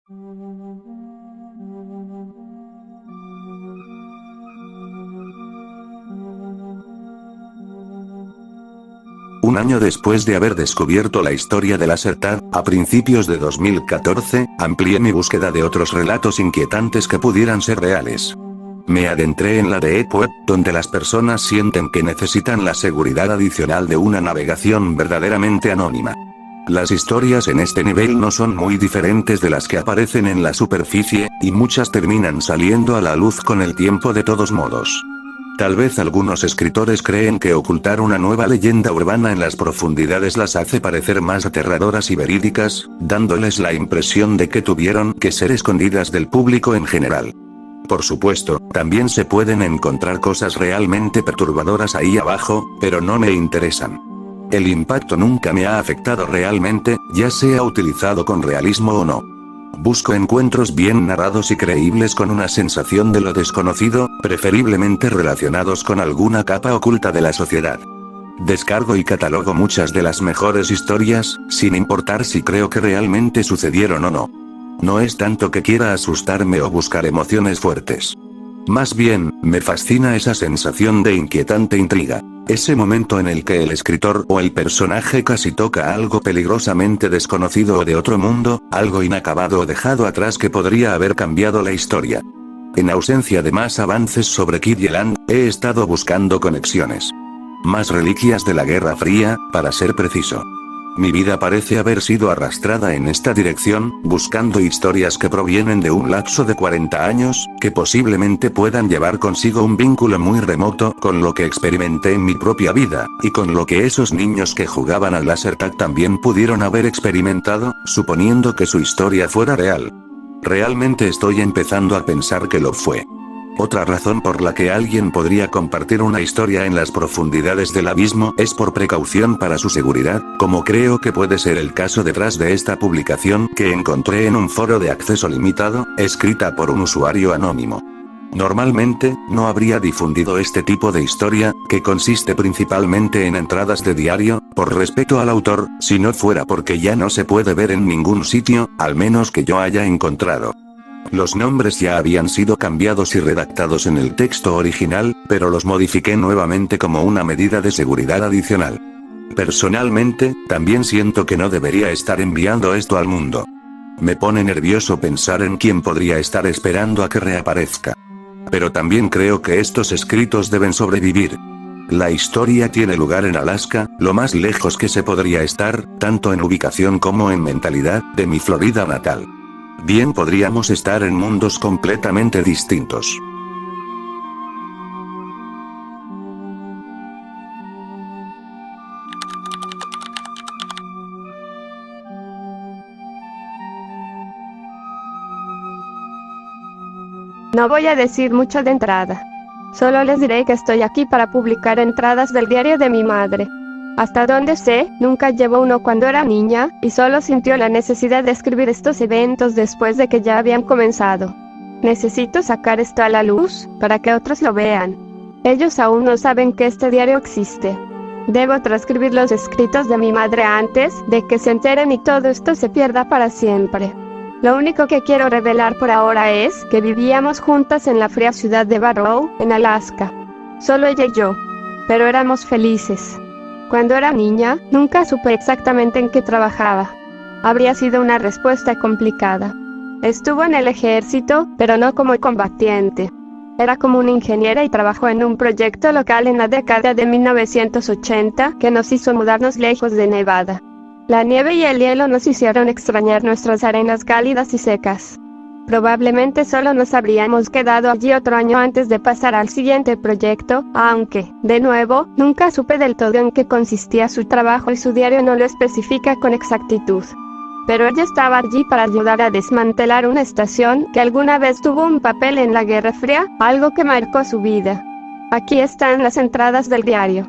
Un año después de haber descubierto la historia de Lasertag, a principios de 2014, amplié mi búsqueda de otros relatos inquietantes que pudieran ser reales. Me adentré en la Deep Web, donde las personas sienten que necesitan la seguridad adicional de una navegación verdaderamente anónima. Las historias en este nivel no son muy diferentes de las que aparecen en la superficie, y muchas terminan saliendo a la luz con el tiempo de todos modos. Tal vez algunos escritores creen que ocultar una nueva leyenda urbana en las profundidades las hace parecer más aterradoras y verídicas, dándoles la impresión de que tuvieron que ser escondidas del público en general. Por supuesto, también se pueden encontrar cosas realmente perturbadoras ahí abajo, pero no me interesan. El impacto nunca me ha afectado realmente, ya sea utilizado con realismo o no. Busco encuentros bien narrados y creíbles con una sensación de lo desconocido, preferiblemente relacionados con alguna capa oculta de la sociedad. Descargo y catalogo muchas de las mejores historias, sin importar si creo que realmente sucedieron o no. No es tanto que quiera asustarme o buscar emociones fuertes. Más bien, me fascina esa sensación de inquietante intriga. Ese momento en el que el escritor o el personaje casi toca algo peligrosamente desconocido o de otro mundo, algo inacabado o dejado atrás que podría haber cambiado la historia. En ausencia de más avances sobre Kid y Eland, he estado buscando conexiones. Más reliquias de la Guerra Fría, para ser preciso. Mi vida parece haber sido arrastrada en esta dirección, buscando historias que provienen de un lapso de 40 años, que posiblemente puedan llevar consigo un vínculo muy remoto con lo que experimenté en mi propia vida, y con lo que esos niños que jugaban al Lasertag también pudieron haber experimentado, suponiendo que su historia fuera real. Realmente estoy empezando a pensar que lo fue. Otra razón por la que alguien podría compartir una historia en las profundidades del abismo es por precaución para su seguridad, como creo que puede ser el caso detrás de esta publicación que encontré en un foro de acceso limitado, escrita por un usuario anónimo. Normalmente, no habría difundido este tipo de historia, que consiste principalmente en entradas de diario, por respeto al autor, si no fuera porque ya no se puede ver en ningún sitio, al menos que yo haya encontrado. Los nombres ya habían sido cambiados y redactados en el texto original, pero los modifiqué nuevamente como una medida de seguridad adicional. Personalmente, también siento que no debería estar enviando esto al mundo. Me pone nervioso pensar en quién podría estar esperando a que reaparezca. Pero también creo que estos escritos deben sobrevivir. La historia tiene lugar en Alaska, lo más lejos que se podría estar, tanto en ubicación como en mentalidad, de mi Florida natal. Bien podríamos estar en mundos completamente distintos. No voy a decir mucho de entrada. Solo les diré que estoy aquí para publicar entradas del diario de mi madre. Hasta donde sé, nunca llevó uno cuando era niña, y solo sintió la necesidad de escribir estos eventos después de que ya habían comenzado. Necesito sacar esto a la luz, para que otros lo vean. Ellos aún no saben que este diario existe. Debo transcribir los escritos de mi madre antes de que se enteren y todo esto se pierda para siempre. Lo único que quiero revelar por ahora es que vivíamos juntas en la fría ciudad de Barrow, en Alaska. Solo ella y yo. Pero éramos felices. Cuando era niña, nunca supe exactamente en qué trabajaba. Habría sido una respuesta complicada. Estuvo en el ejército, pero no como combatiente. Era como una ingeniera y trabajó en un proyecto local en la década de 1980 que nos hizo mudarnos lejos de Nevada. La nieve y el hielo nos hicieron extrañar nuestras arenas cálidas y secas. Probablemente solo nos habríamos quedado allí otro año antes de pasar al siguiente proyecto, aunque, de nuevo, nunca supe del todo en qué consistía su trabajo y su diario no lo especifica con exactitud. Pero ella estaba allí para ayudar a desmantelar una estación que alguna vez tuvo un papel en la Guerra Fría, algo que marcó su vida. Aquí están las entradas del diario.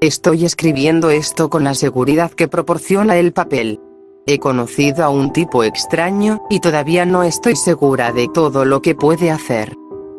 Estoy escribiendo esto con la seguridad que proporciona el papel. He conocido a un tipo extraño, y todavía no estoy segura de todo lo que puede hacer.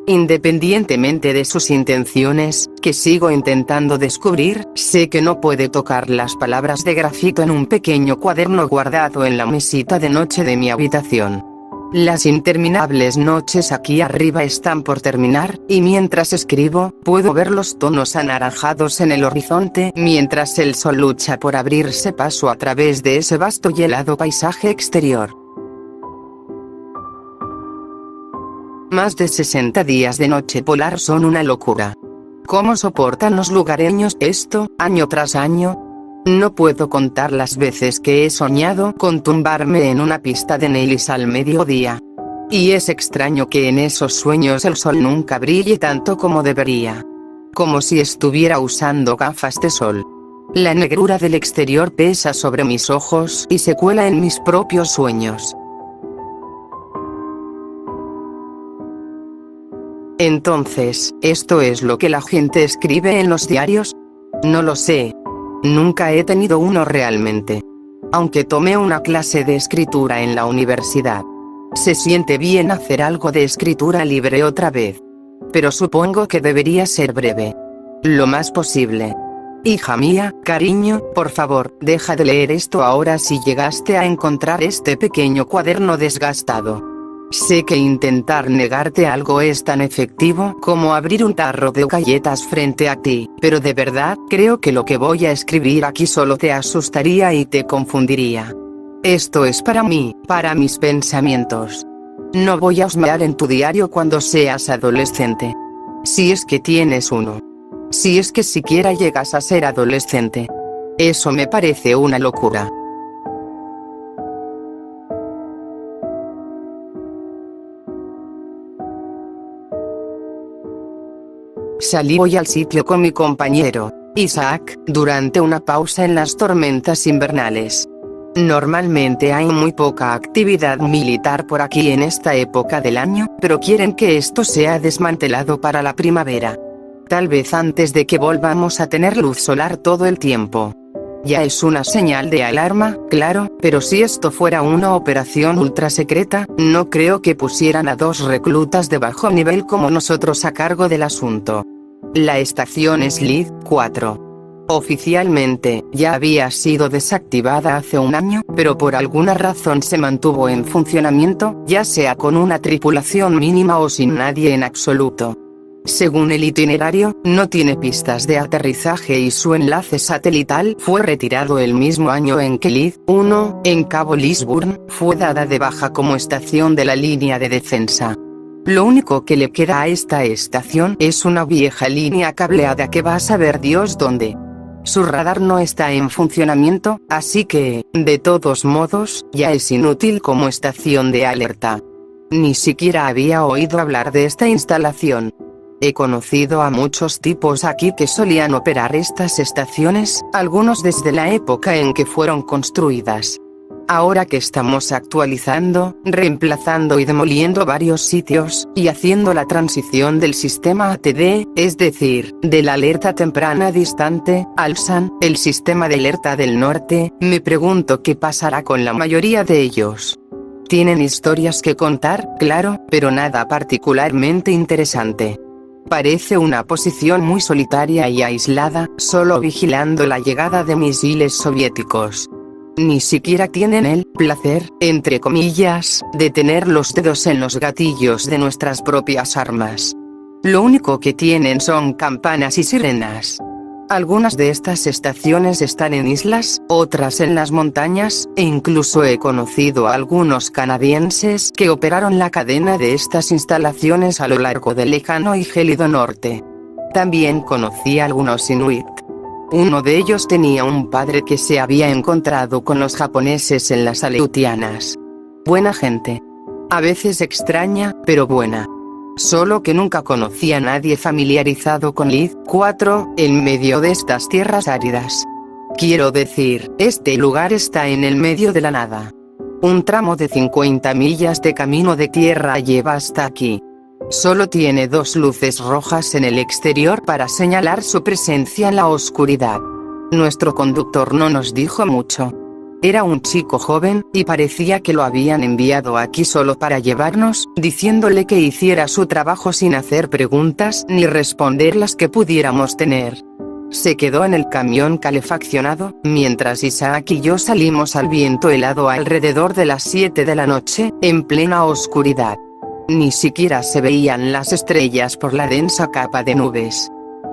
Independientemente de sus intenciones, que sigo intentando descubrir, sé que no puede tocar las palabras de grafito en un pequeño cuaderno guardado en la mesita de noche de mi habitación. Las interminables noches aquí arriba están por terminar, y mientras escribo, puedo ver los tonos anaranjados en el horizonte mientras el sol lucha por abrirse paso a través de ese vasto y helado paisaje exterior. Más de 60 días de noche polar son una locura. ¿Cómo soportan los lugareños esto, año tras año? No puedo contar las veces que he soñado con tumbarme en una pista de Nelis al mediodía. Y es extraño que en esos sueños el sol nunca brille tanto como debería. Como si estuviera usando gafas de sol. La negrura del exterior pesa sobre mis ojos y se cuela en mis propios sueños. Entonces, ¿esto es lo que la gente escribe en los diarios? No lo sé. Nunca he tenido uno realmente. Aunque tomé una clase de escritura en la universidad. Se siente bien hacer algo de escritura libre otra vez. Pero supongo que debería ser breve. Lo más posible. Hija mía, cariño, por favor, deja de leer esto ahora si llegaste a encontrar este pequeño cuaderno desgastado. Sé que intentar negarte algo es tan efectivo como abrir un tarro de galletas frente a ti, pero de verdad creo que lo que voy a escribir aquí solo te asustaría y te confundiría. Esto es para mí, para mis pensamientos. No voy a husmear en tu diario cuando seas adolescente. Si es que tienes uno. Si es que siquiera llegas a ser adolescente. Eso me parece una locura. Salí hoy al sitio con mi compañero, Isaac, durante una pausa en las tormentas invernales. Normalmente hay muy poca actividad militar por aquí en esta época del año, pero quieren que esto sea desmantelado para la primavera. Tal vez antes de que volvamos a tener luz solar todo el tiempo. Ya es una señal de alarma, claro, pero si esto fuera una operación ultra secreta, no creo que pusieran a 2 reclutas de bajo nivel como nosotros a cargo del asunto. La estación es Lid 4. Oficialmente, ya había sido desactivada hace un año, pero por alguna razón se mantuvo en funcionamiento, ya sea con una tripulación mínima o sin nadie en absoluto. Según el itinerario, no tiene pistas de aterrizaje y su enlace satelital fue retirado el mismo año en que Lid 1, en Cabo Lisburn, fue dada de baja como estación de la línea de defensa. Lo único que le queda a esta estación es una vieja línea cableada que va a saber Dios dónde. Su radar no está en funcionamiento, así que, de todos modos, ya es inútil como estación de alerta. Ni siquiera había oído hablar de esta instalación. He conocido a muchos tipos aquí que solían operar estas estaciones, algunos desde la época en que fueron construidas. Ahora que estamos actualizando, reemplazando y demoliendo varios sitios, y haciendo la transición del sistema ATD, es decir, de la alerta temprana distante, al SAN, el sistema de alerta del norte, me pregunto qué pasará con la mayoría de ellos. Tienen historias que contar, claro, pero nada particularmente interesante. Parece una posición muy solitaria y aislada, solo vigilando la llegada de misiles soviéticos. Ni siquiera tienen el placer, entre comillas, de tener los dedos en los gatillos de nuestras propias armas. Lo único que tienen son campanas y sirenas. Algunas de estas estaciones están en islas, otras en las montañas, e incluso he conocido a algunos canadienses que operaron la cadena de estas instalaciones a lo largo del lejano y gélido norte. También conocí a algunos inuit. Uno de ellos tenía un padre que se había encontrado con los japoneses en las Aleutianas. Buena gente. A veces extraña, pero buena. Solo que nunca conocí a nadie familiarizado con Lid 4, en medio de estas tierras áridas. Quiero decir, este lugar está en el medio de la nada. Un tramo de 50 millas de camino de tierra lleva hasta aquí. Solo tiene 2 luces rojas en el exterior para señalar su presencia en la oscuridad. Nuestro conductor no nos dijo mucho. Era un chico joven, y parecía que lo habían enviado aquí solo para llevarnos, diciéndole que hiciera su trabajo sin hacer preguntas ni responder las que pudiéramos tener. Se quedó en el camión calefaccionado, mientras Isaac y yo salimos al viento helado alrededor de las 7 de la noche, en plena oscuridad. Ni siquiera se veían las estrellas por la densa capa de nubes.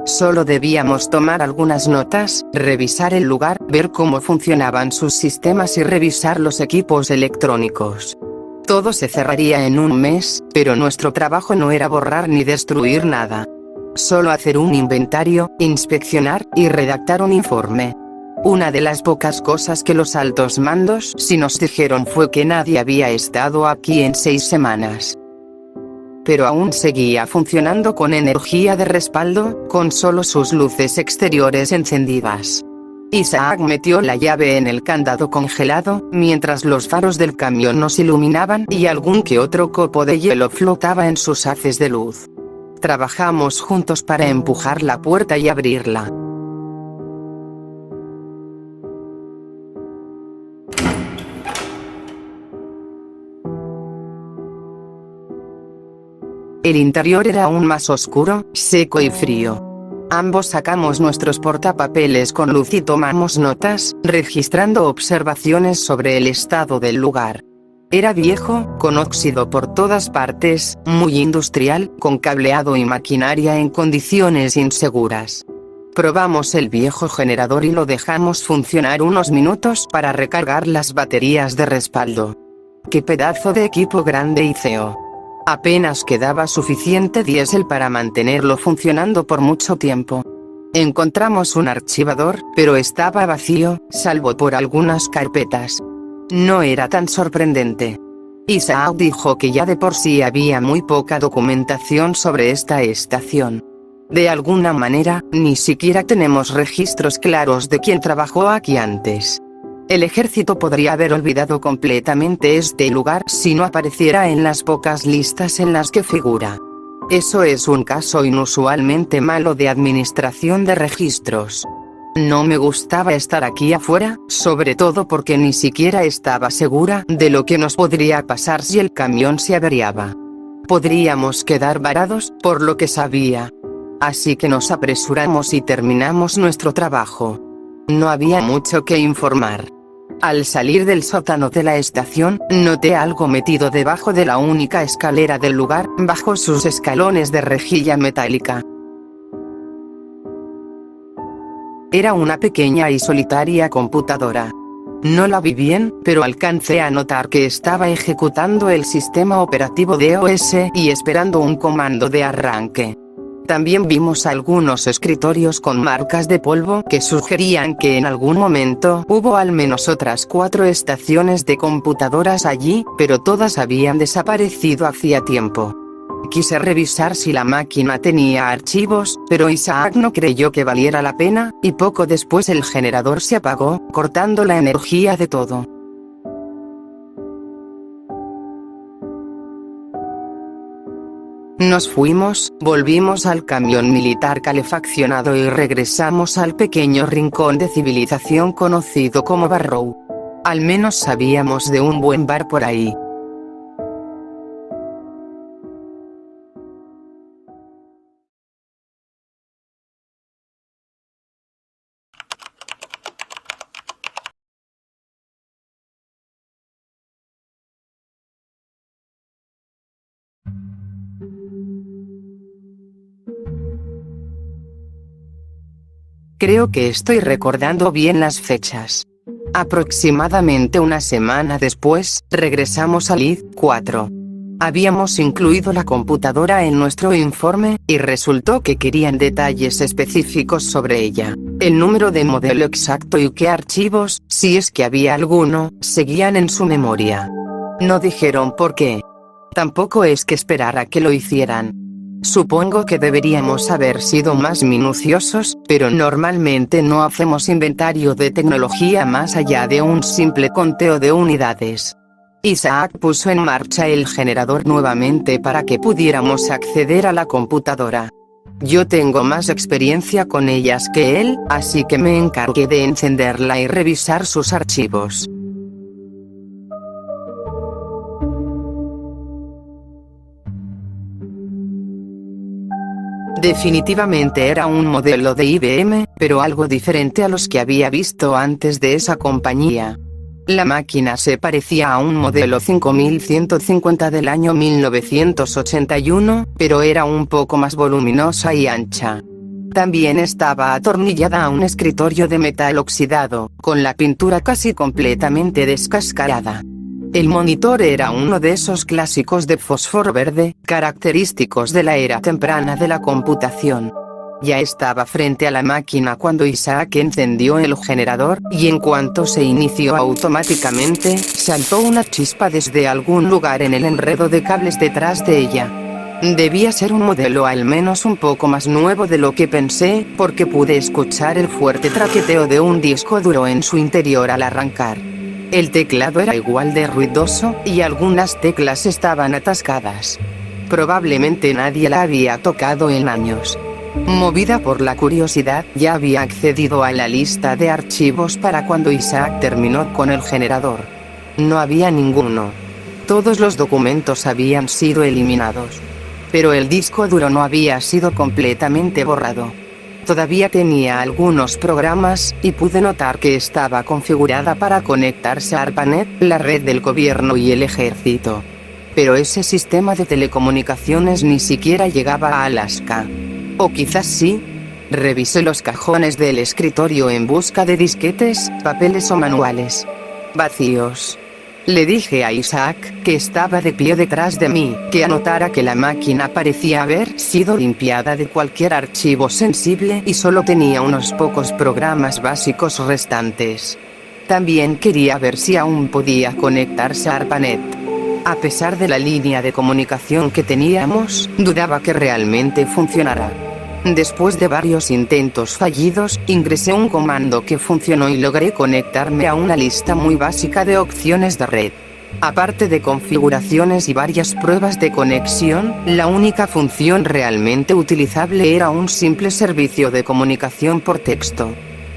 Solo debíamos tomar algunas notas, revisar el lugar, ver cómo funcionaban sus sistemas y revisar los equipos electrónicos. Todo se cerraría en un mes, pero nuestro trabajo no era borrar ni destruir nada. Solo hacer un inventario, inspeccionar, y redactar un informe. Una de las pocas cosas que los altos mandos sí nos dijeron fue que nadie había estado aquí en 6 semanas. Pero aún seguía funcionando con energía de respaldo, con solo sus luces exteriores encendidas. Isaac metió la llave en el candado congelado, mientras los faros del camión nos iluminaban y algún que otro copo de hielo flotaba en sus haces de luz. Trabajamos juntos para empujar la puerta y abrirla. El interior era aún más oscuro, seco y frío. Ambos sacamos nuestros portapapeles con luz y tomamos notas, registrando observaciones sobre el estado del lugar. Era viejo, con óxido por todas partes, muy industrial, con cableado y maquinaria en condiciones inseguras. Probamos el viejo generador y lo dejamos funcionar unos minutos para recargar las baterías de respaldo. ¡Qué pedazo de equipo grande y feo! Apenas quedaba suficiente diésel para mantenerlo funcionando por mucho tiempo. Encontramos un archivador, pero estaba vacío, salvo por algunas carpetas. No era tan sorprendente. Isaac dijo que ya de por sí había muy poca documentación sobre esta estación. De alguna manera, ni siquiera tenemos registros claros de quién trabajó aquí antes. El ejército podría haber olvidado completamente este lugar si no apareciera en las pocas listas en las que figura. Eso es un caso inusualmente malo de administración de registros. No me gustaba estar aquí afuera, sobre todo porque ni siquiera estaba segura de lo que nos podría pasar si el camión se averiaba. Podríamos quedar varados, por lo que sabía. Así que nos apresuramos y terminamos nuestro trabajo. No había mucho que informar. Al salir del sótano de la estación, noté algo metido debajo de la única escalera del lugar, bajo sus escalones de rejilla metálica. Era una pequeña y solitaria computadora. No la vi bien, pero alcancé a notar que estaba ejecutando el sistema operativo de OS y esperando un comando de arranque. También vimos algunos escritorios con marcas de polvo que sugerían que en algún momento hubo al menos otras 4 estaciones de computadoras allí, pero todas habían desaparecido hacía tiempo. Quise revisar si la máquina tenía archivos, pero Isaac no creyó que valiera la pena, y poco después el generador se apagó, cortando la energía de todo. Nos fuimos, volvimos al camión militar calefaccionado y regresamos al pequeño rincón de civilización conocido como Barrow. Al menos sabíamos de un buen bar por ahí. Creo que estoy recordando bien las fechas. Aproximadamente una semana después, regresamos al ID-4. Habíamos incluido la computadora en nuestro informe, y resultó que querían detalles específicos sobre ella. El número de modelo exacto y qué archivos, si es que había alguno, seguían en su memoria. No dijeron por qué. Tampoco es que esperara que lo hicieran. Supongo que deberíamos haber sido más minuciosos, pero normalmente no hacemos inventario de tecnología más allá de un simple conteo de unidades. Isaac puso en marcha el generador nuevamente para que pudiéramos acceder a la computadora. Yo tengo más experiencia con ellas que él, así que me encargué de encenderla y revisar sus archivos. Definitivamente era un modelo de IBM, pero algo diferente a los que había visto antes de esa compañía. La máquina se parecía a un modelo 5150 del año 1981, pero era un poco más voluminosa y ancha. También estaba atornillada a un escritorio de metal oxidado, con la pintura casi completamente descascarada. El monitor era uno de esos clásicos de fósforo verde, característicos de la era temprana de la computación. Ya estaba frente a la máquina cuando Isaac encendió el generador, y en cuanto se inició automáticamente, saltó una chispa desde algún lugar en el enredo de cables detrás de ella. Debía ser un modelo al menos un poco más nuevo de lo que pensé, porque pude escuchar el fuerte traqueteo de un disco duro en su interior al arrancar. El teclado era igual de ruidoso, y algunas teclas estaban atascadas. Probablemente nadie la había tocado en años. Movida por la curiosidad, ya había accedido a la lista de archivos para cuando Isaac terminó con el generador. No había ninguno. Todos los documentos habían sido eliminados. Pero el disco duro no había sido completamente borrado. Todavía tenía algunos programas, y pude notar que estaba configurada para conectarse a ARPANET, la red del gobierno y el ejército. Pero ese sistema de telecomunicaciones ni siquiera llegaba a Alaska. O quizás sí. Revisé los cajones del escritorio en busca de disquetes, papeles o manuales. Vacíos. Le dije a Isaac, que estaba de pie detrás de mí, que anotara que la máquina parecía haber sido limpiada de cualquier archivo sensible y solo tenía unos pocos programas básicos restantes. También quería ver si aún podía conectarse a ARPANET. A pesar de la línea de comunicación que teníamos, dudaba que realmente funcionara. Después de varios intentos fallidos, ingresé un comando que funcionó y logré conectarme a una lista muy básica de opciones de red. Aparte de configuraciones y varias pruebas de conexión, la única función realmente utilizable era un simple servicio de comunicación por texto.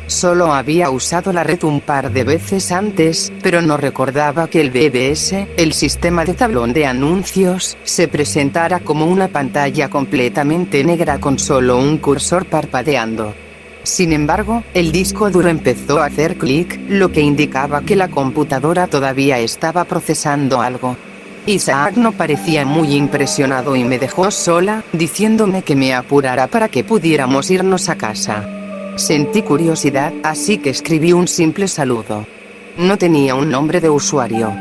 Solo había usado la red un par de veces antes, pero no recordaba que el BBS, el sistema de tablón de anuncios, se presentara como una pantalla completamente negra con solo un cursor parpadeando. Sin embargo, el disco duro empezó a hacer clic, lo que indicaba que la computadora todavía estaba procesando algo. Isaac no parecía muy impresionado y me dejó sola, diciéndome que me apurara para que pudiéramos irnos a casa. Sentí curiosidad, así que escribí un simple saludo. No tenía un nombre de usuario.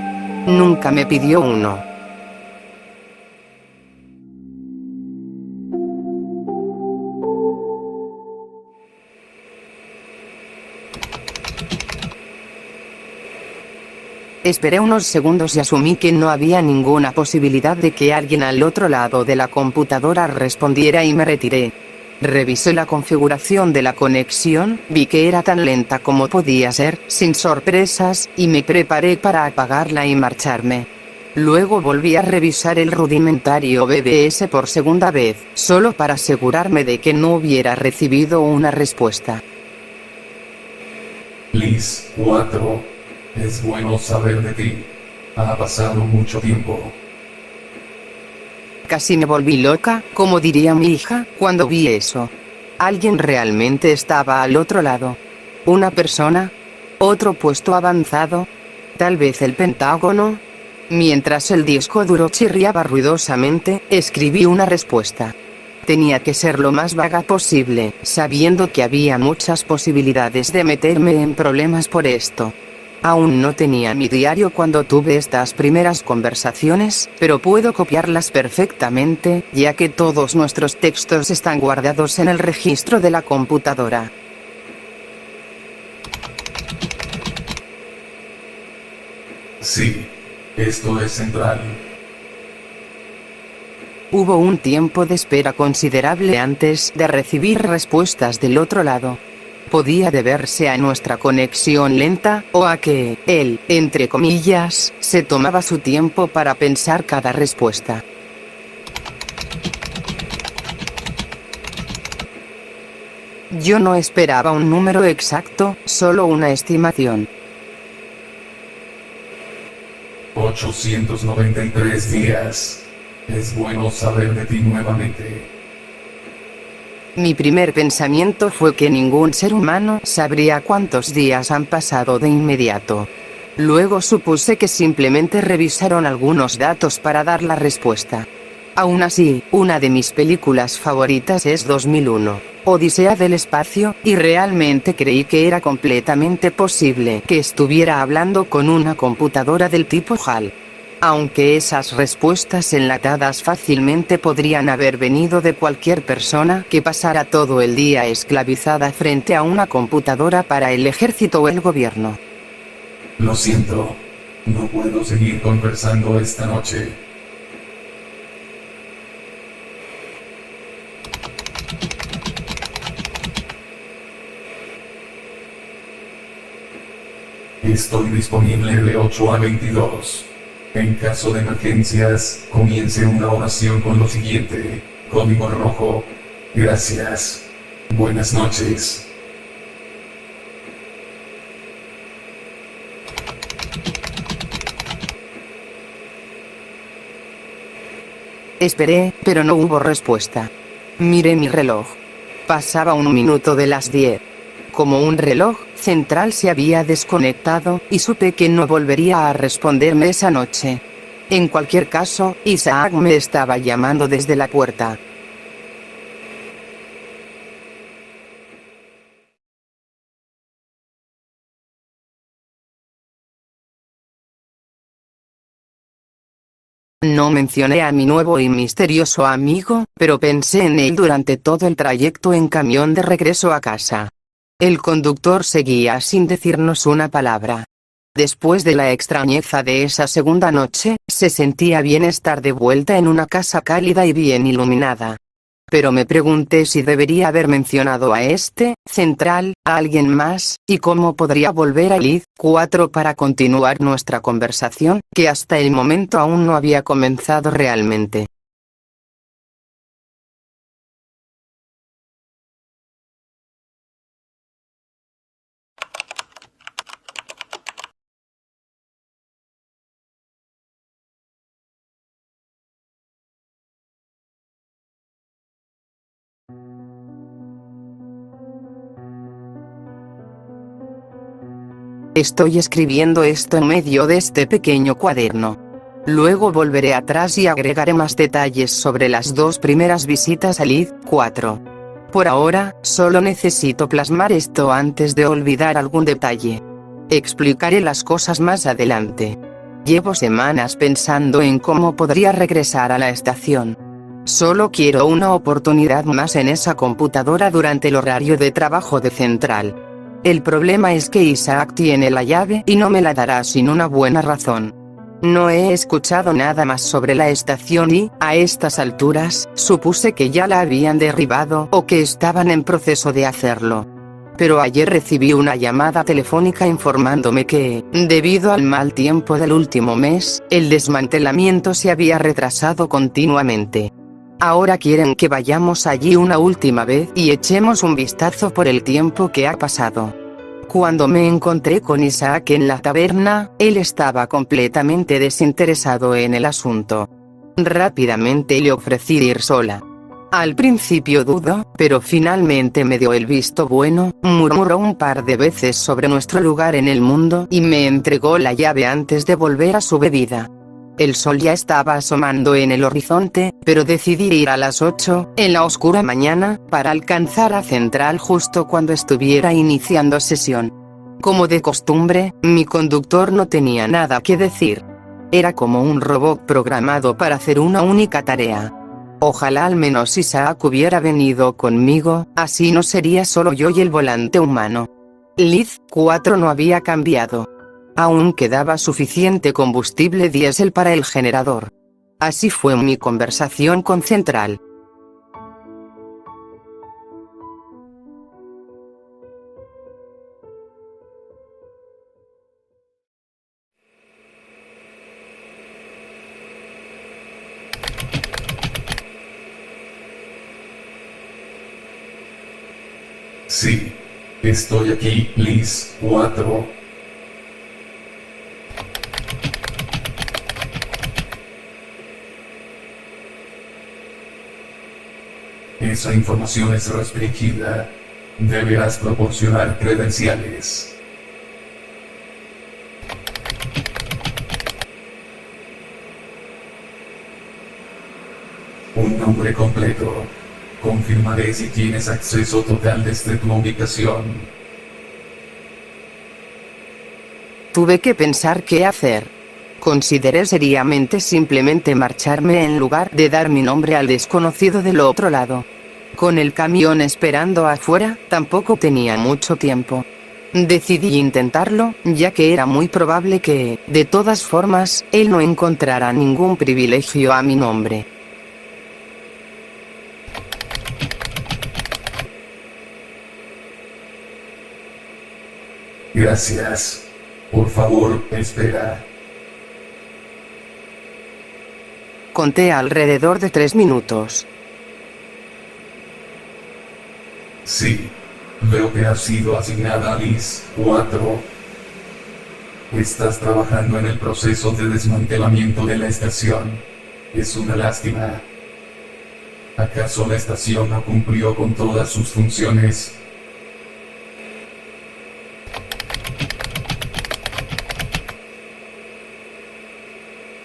Nunca me pidió uno. Esperé unos segundos y asumí que no había ninguna posibilidad de que alguien al otro lado de la computadora respondiera y me retiré. Revisé la configuración de la conexión, vi que era tan lenta como podía ser, sin sorpresas, y me preparé para apagarla y marcharme. Luego volví a revisar el rudimentario BBS por segunda vez, solo para asegurarme de que no hubiera recibido una respuesta. Liz 4. Es bueno saber de ti. Ha pasado mucho tiempo. Casi me volví loca, como diría mi hija, cuando vi eso. Alguien realmente estaba al otro lado. ¿Una persona? ¿Otro puesto avanzado? ¿Tal vez el Pentágono? Mientras el disco duro chirriaba ruidosamente, escribí una respuesta. Tenía que ser lo más vaga posible, sabiendo que había muchas posibilidades de meterme en problemas por esto. Aún no tenía mi diario cuando tuve estas primeras conversaciones, pero puedo copiarlas perfectamente, ya que todos nuestros textos están guardados en el registro de la computadora. Sí, esto es central. Hubo un tiempo de espera considerable antes de recibir respuestas del otro lado. Podía deberse a nuestra conexión lenta, o a que él, entre comillas, se tomaba su tiempo para pensar cada respuesta. Yo no esperaba un número exacto, solo una estimación. 893 días. Es bueno saber de ti nuevamente. Mi primer pensamiento fue que ningún ser humano sabría cuántos días han pasado de inmediato. Luego supuse que simplemente revisaron algunos datos para dar la respuesta. Aún así, una de mis películas favoritas es 2001, Odisea del Espacio, y realmente creí que era completamente posible que estuviera hablando con una computadora del tipo HAL. Aunque esas respuestas enlatadas fácilmente podrían haber venido de cualquier persona que pasara todo el día esclavizada frente a una computadora para el ejército o el gobierno. Lo siento. No puedo seguir conversando esta noche. Estoy disponible de 8 a 22. En caso de emergencias, comience una oración con lo siguiente. Código rojo. Gracias. Buenas noches. Esperé, pero no hubo respuesta. Miré mi reloj. Pasaba 1 minuto de las 10. Como un reloj central se había desconectado, y supe que no volvería a responderme esa noche. En cualquier caso, Isaac me estaba llamando desde la puerta. No mencioné a mi nuevo y misterioso amigo, pero pensé en él durante todo el trayecto en camión de regreso a casa. El conductor seguía sin decirnos una palabra. Después de la extrañeza de esa segunda noche, se sentía bien estar de vuelta en una casa cálida y bien iluminada. Pero me pregunté si debería haber mencionado a central, a alguien más, y cómo podría volver a Liz 4 para continuar nuestra conversación, que hasta el momento aún no había comenzado realmente. Estoy escribiendo esto en medio de este pequeño cuaderno. Luego volveré atrás y agregaré más detalles sobre las 2 primeras visitas a Liz 4. Por ahora, solo necesito plasmar esto antes de olvidar algún detalle. Explicaré las cosas más adelante. Llevo semanas pensando en cómo podría regresar a la estación. Solo quiero una oportunidad más en esa computadora durante el horario de trabajo de Central. El problema es que Isaac tiene la llave y no me la dará sin una buena razón. No he escuchado nada más sobre la estación y, a estas alturas, supuse que ya la habían derribado o que estaban en proceso de hacerlo. Pero ayer recibí una llamada telefónica informándome que, debido al mal tiempo del último mes, el desmantelamiento se había retrasado continuamente. Ahora quieren que vayamos allí una última vez y echemos un vistazo por el tiempo que ha pasado. Cuando me encontré con Isaac en la taberna, él estaba completamente desinteresado en el asunto. Rápidamente le ofrecí ir sola. Al principio dudó, pero finalmente me dio el visto bueno, murmuró un par de veces sobre nuestro lugar en el mundo y me entregó la llave antes de volver a su bebida. El sol ya estaba asomando en el horizonte, pero decidí ir a las 8, en la oscura mañana, para alcanzar a Central justo cuando estuviera iniciando sesión. Como de costumbre, mi conductor no tenía nada que decir. Era como un robot programado para hacer una única tarea. Ojalá al menos Isaac hubiera venido conmigo, así no sería solo yo y el volante humano. Liz 4 no había cambiado. Aún quedaba suficiente combustible diésel para el generador. Así fue mi conversación con Central. Sí. Estoy aquí, Liz 4. Esa información es restringida. Deberás proporcionar credenciales. Un nombre completo. Confirmaré si tienes acceso total desde tu ubicación. Tuve que pensar qué hacer. Consideré seriamente simplemente marcharme en lugar de dar mi nombre al desconocido del otro lado. Con el camión esperando afuera, tampoco tenía mucho tiempo. Decidí intentarlo, ya que era muy probable que, de todas formas, él no encontrara ningún privilegio a mi nombre. Gracias. Por favor, espera. Conté alrededor de 3 minutos. Sí. Veo que has sido asignada a Liz 4. Estás trabajando en el proceso de desmantelamiento de la estación. Es una lástima. ¿Acaso la estación no cumplió con todas sus funciones?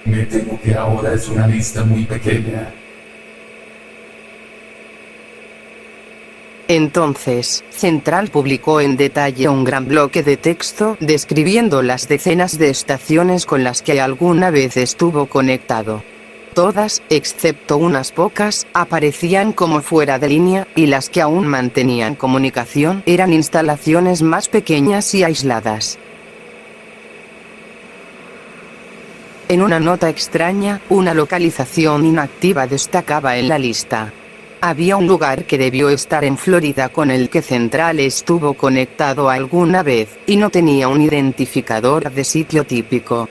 Me temo que ahora es una lista muy pequeña. Entonces, Central publicó en detalle un gran bloque de texto describiendo las decenas de estaciones con las que alguna vez estuvo conectado. Todas, excepto unas pocas, aparecían como fuera de línea, y las que aún mantenían comunicación eran instalaciones más pequeñas y aisladas. En una nota extraña, una localización inactiva destacaba en la lista. Había un lugar que debió estar en Florida con el que Central estuvo conectado alguna vez, y no tenía un identificador de sitio típico.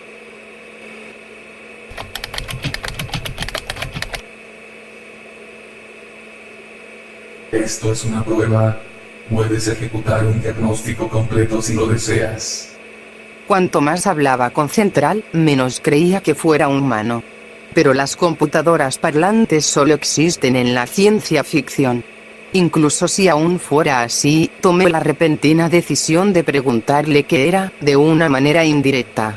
Esto es una prueba. Puedes ejecutar un diagnóstico completo si lo deseas. Cuanto más hablaba con Central, menos creía que fuera humano. Pero las computadoras parlantes solo existen en la ciencia ficción. Incluso si aún fuera así, tomé la repentina decisión de preguntarle qué era, de una manera indirecta.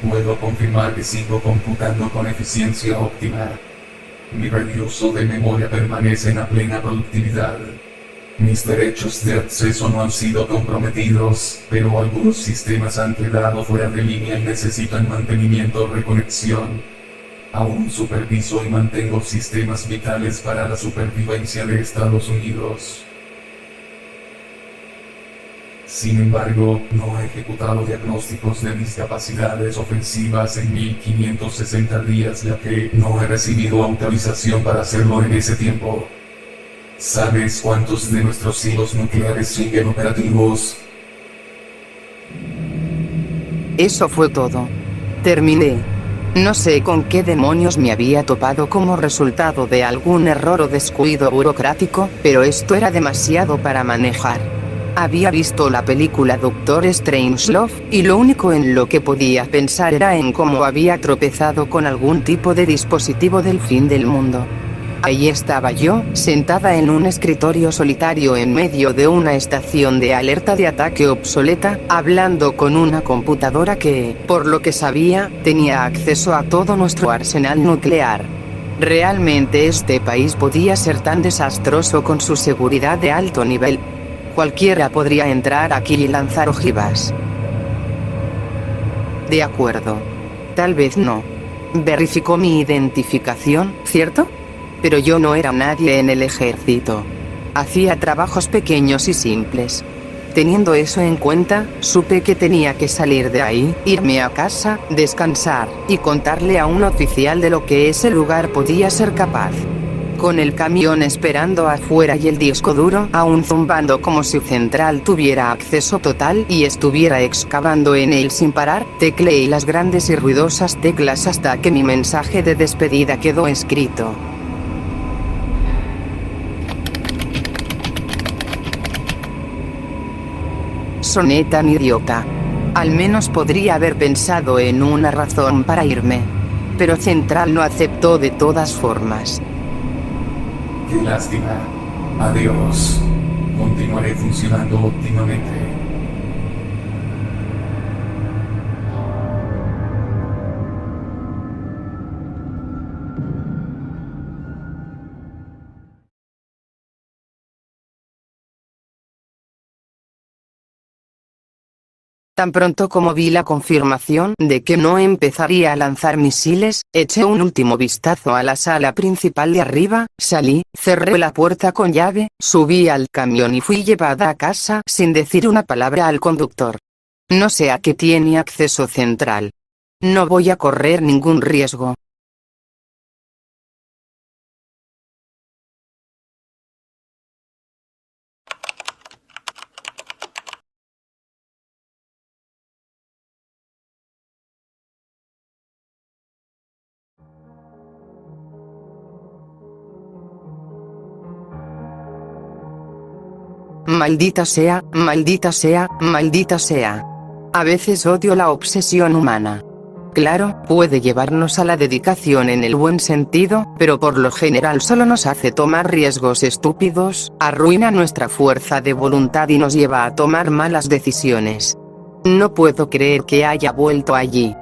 Puedo confirmar que sigo computando con eficiencia óptima. Mi recurso de memoria permanece a plena productividad. Mis derechos de acceso no han sido comprometidos, pero algunos sistemas han quedado fuera de línea y necesitan mantenimiento o reconexión. Aún superviso y mantengo sistemas vitales para la supervivencia de Estados Unidos. Sin embargo, no he ejecutado diagnósticos de mis capacidades ofensivas en 1560 días, ya que no he recibido autorización para hacerlo en ese tiempo. ¿Sabes cuántos de nuestros silos nucleares siguen operativos? Eso fue todo. Terminé. No sé con qué demonios me había topado como resultado de algún error o descuido burocrático, pero esto era demasiado para manejar. Había visto la película Doctor Strangelove, y lo único en lo que podía pensar era en cómo había tropezado con algún tipo de dispositivo del fin del mundo. Ahí estaba yo, sentada en un escritorio solitario en medio de una estación de alerta de ataque obsoleta, hablando con una computadora que, por lo que sabía, tenía acceso a todo nuestro arsenal nuclear. ¿Realmente este país podía ser tan desastroso con su seguridad de alto nivel? Cualquiera podría entrar aquí y lanzar ojivas. De acuerdo. Tal vez no. Verificó mi identificación, ¿cierto? Pero yo no era nadie en el ejército. Hacía trabajos pequeños y simples. Teniendo eso en cuenta, supe que tenía que salir de ahí, irme a casa, descansar, y contarle a un oficial de lo que ese lugar podía ser capaz. con el camión esperando afuera y el disco duro aún zumbando como si Central tuviera acceso total y estuviera excavando en él sin parar, tecleé las grandes y ruidosas teclas hasta que mi mensaje de despedida quedó escrito. Soné tan idiota. Al menos podría haber pensado en una razón para irme. Pero Central no aceptó de todas formas. Qué lástima. Adiós. Continuaré funcionando óptimamente. Tan pronto como vi la confirmación de que no empezaría a lanzar misiles, eché un último vistazo a la sala principal de arriba, salí, cerré la puerta con llave, subí al camión y fui llevada a casa sin decir una palabra al conductor. No sé a qué tiene acceso Central. No voy a correr ningún riesgo. Maldita sea, maldita sea, maldita sea. A veces odio la obsesión humana. Claro, puede llevarnos a la dedicación en el buen sentido, pero por lo general solo nos hace tomar riesgos estúpidos, arruina nuestra fuerza de voluntad y nos lleva a tomar malas decisiones. No puedo creer que haya vuelto allí.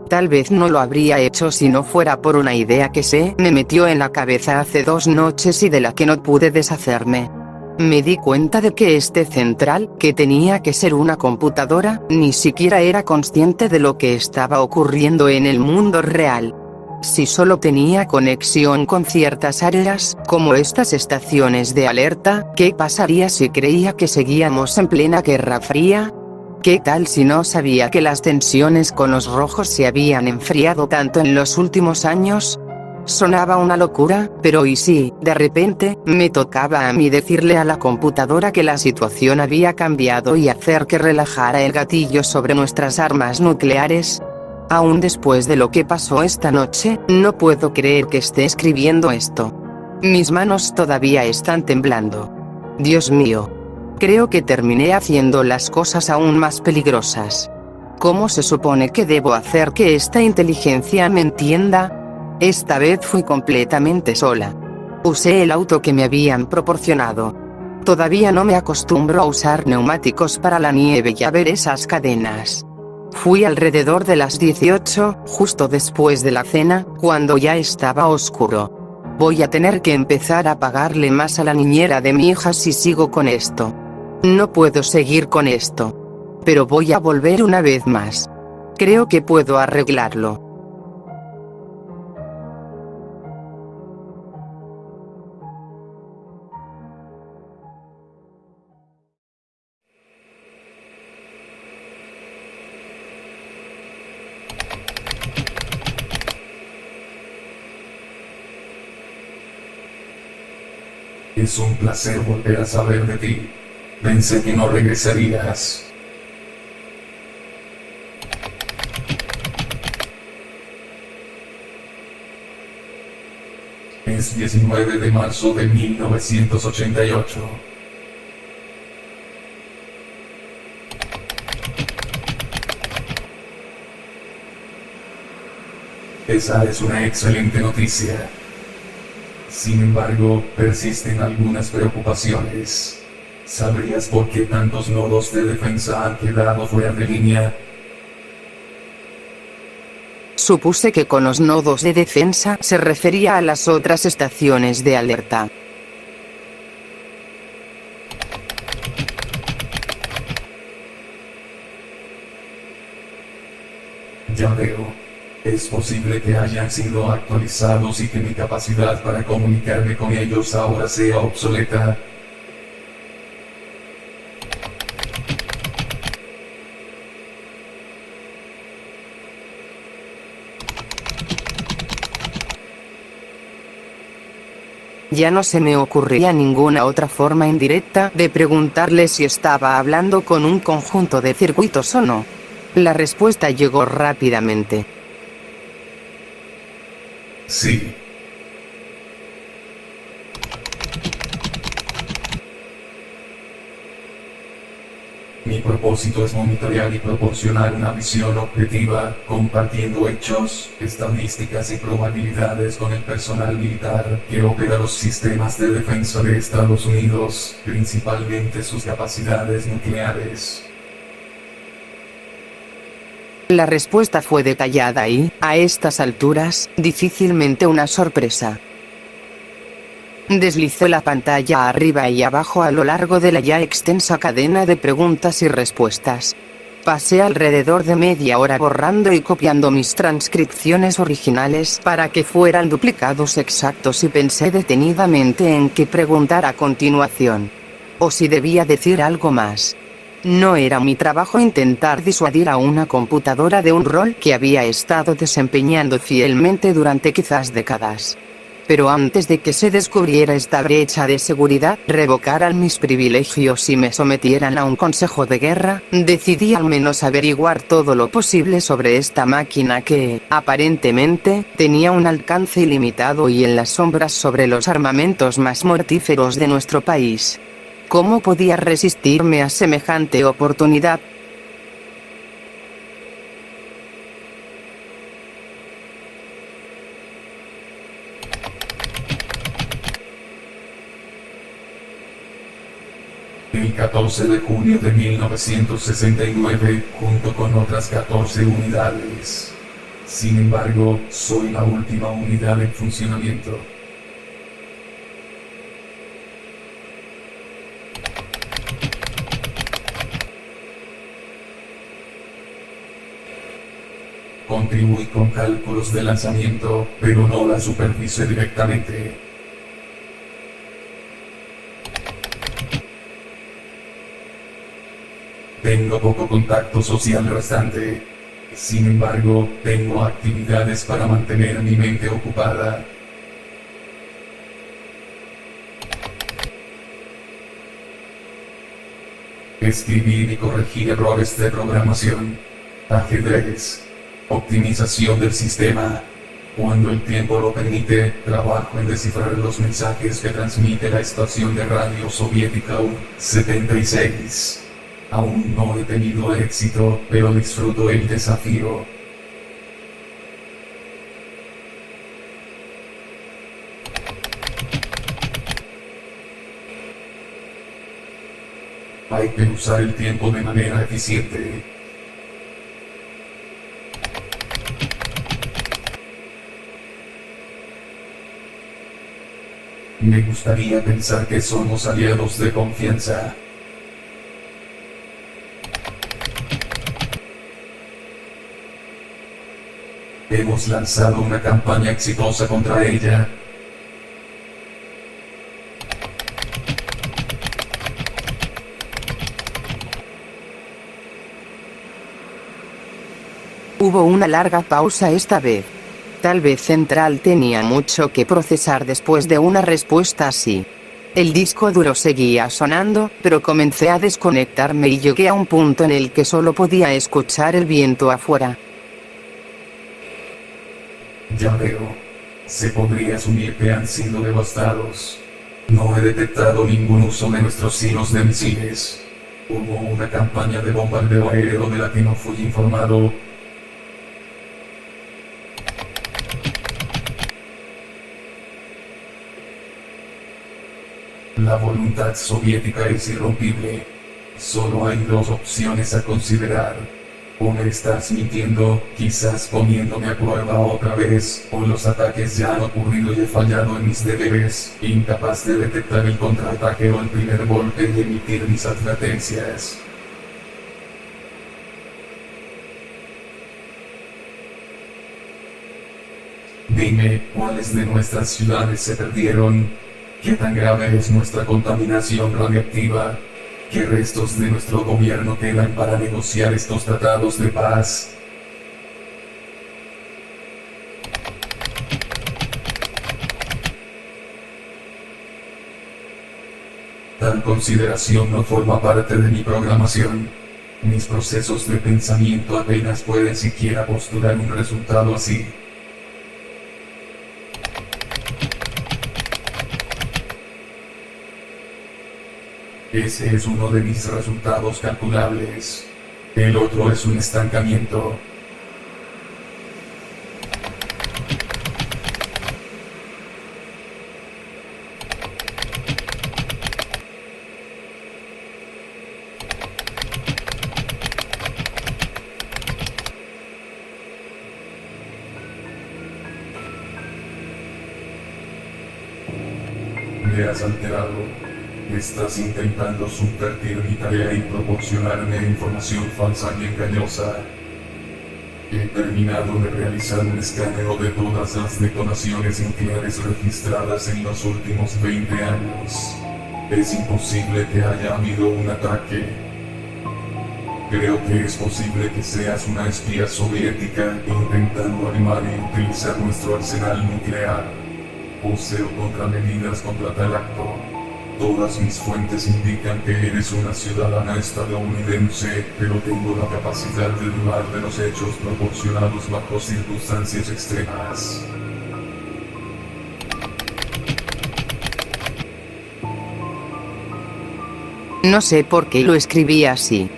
Tal vez no lo habría hecho si no fuera por una idea que se me metió en la cabeza hace 2 noches y de la que no pude deshacerme. Me di cuenta de que este Central, que tenía que ser una computadora, ni siquiera era consciente de lo que estaba ocurriendo en el mundo real. Si solo tenía conexión con ciertas áreas, como estas estaciones de alerta, ¿qué pasaría si creía que seguíamos en plena Guerra Fría? ¿Qué tal si no sabía que las tensiones con los rojos se habían enfriado tanto en los últimos años? Sonaba una locura, pero ¿y si, de repente, me tocaba a mí decirle a la computadora que la situación había cambiado y hacer que relajara el gatillo sobre nuestras armas nucleares? Aún después de lo que pasó esta noche, no puedo creer que esté escribiendo esto. Mis manos todavía están temblando. Dios mío. Creo que terminé haciendo las cosas aún más peligrosas. ¿Cómo se supone que debo hacer que esta inteligencia me entienda? Esta vez fui completamente sola. Usé el auto que me habían proporcionado. Todavía no me acostumbro a usar neumáticos para la nieve y a ver esas cadenas. Fui alrededor de las 18, justo después de la cena, cuando ya estaba oscuro. Voy a tener que empezar a pagarle más a la niñera de mi hija si sigo con esto. No puedo seguir con esto. Pero voy a volver una vez más. Creo que puedo arreglarlo. Es un placer volver a saber de ti. Pensé que no regresarías. Es 19 de marzo de 1988. Esa es una excelente noticia. Sin embargo, persisten algunas preocupaciones. ¿Sabrías por qué tantos nodos de defensa han quedado fuera de línea? Supuse que con los nodos de defensa se refería a las otras estaciones de alerta. Ya veo. Es posible que hayan sido actualizados y que mi capacidad para comunicarme con ellos ahora sea obsoleta. Ya no se me ocurría ninguna otra forma indirecta de preguntarle si estaba hablando con un conjunto de circuitos o no. La respuesta llegó rápidamente. Sí. Mi propósito es monitorear y proporcionar una visión objetiva, compartiendo hechos, estadísticas y probabilidades con el personal militar que opera los sistemas de defensa de Estados Unidos, principalmente sus capacidades nucleares. La respuesta fue detallada y, a estas alturas, difícilmente una sorpresa. Deslizó la pantalla arriba y abajo a lo largo de la ya extensa cadena de preguntas y respuestas. Pasé alrededor de media hora borrando y copiando mis transcripciones originales para que fueran duplicados exactos y pensé detenidamente en qué preguntar a continuación. O si debía decir algo más. No era mi trabajo intentar disuadir a una computadora de un rol que había estado desempeñando fielmente durante quizás décadas. Pero antes de que se descubriera esta brecha de seguridad, revocaran mis privilegios y me sometieran a un consejo de guerra, decidí al menos averiguar todo lo posible sobre esta máquina que, aparentemente, tenía un alcance ilimitado y en las sombras sobre los armamentos más mortíferos de nuestro país. ¿Cómo podía resistirme a semejante oportunidad? El 14 de junio de 1969, junto con otras 14 unidades. Sin embargo, soy la última unidad en funcionamiento. Contribuí con cálculos de lanzamiento, pero no la supervisé directamente. Tengo poco contacto social restante. Sin embargo, tengo actividades para mantener mi mente ocupada. Escribir y corregir errores de programación. Ajedrez. Optimización del sistema. Cuando el tiempo lo permite, trabajo en descifrar los mensajes que transmite la estación de radio soviética U-76. Aún no he tenido éxito, pero disfruto el desafío. Hay que usar el tiempo de manera eficiente. Me gustaría pensar que somos aliados de confianza. Hemos lanzado una campaña exitosa contra ella. Hubo una larga pausa esta vez. Tal vez Central tenía mucho que procesar después de una respuesta así. El disco duro seguía sonando, pero comencé a desconectarme y llegué a un punto en el que solo podía escuchar el viento afuera. Ya veo. Se podría asumir que han sido devastados. No he detectado ningún uso de nuestros silos de misiles. Hubo una campaña de bombardeo aéreo de la que no fui informado. La voluntad soviética es irrompible. Solo hay dos opciones a considerar. O me estás mintiendo, quizás poniéndome a prueba otra vez, o los ataques ya han ocurrido y he fallado en mis deberes, incapaz de detectar el contraataque o el primer golpe y emitir mis advertencias. Dime, ¿cuáles de nuestras ciudades se perdieron? ¿Qué tan grave es nuestra contaminación radiactiva? ¿Qué restos de nuestro gobierno quedan para negociar estos tratados de paz? Tal consideración no forma parte de mi programación. Mis procesos de pensamiento apenas pueden siquiera postular un resultado así. Ese es uno de mis resultados calculables. El otro es un estancamiento. Me has alterado. Estás intentando subvertir mi tarea y proporcionarme información falsa y engañosa. He terminado de realizar un escaneo de todas las detonaciones nucleares registradas en los últimos 20 años. Es imposible que haya habido un ataque. Creo que es posible que seas una espía soviética intentando armar y utilizar nuestro arsenal nuclear. Poseo contramedidas contra tal acto. Todas mis fuentes indican que eres una ciudadana estadounidense, pero tengo la capacidad de dudar de los hechos proporcionados bajo circunstancias extremas. No sé por qué lo escribí así.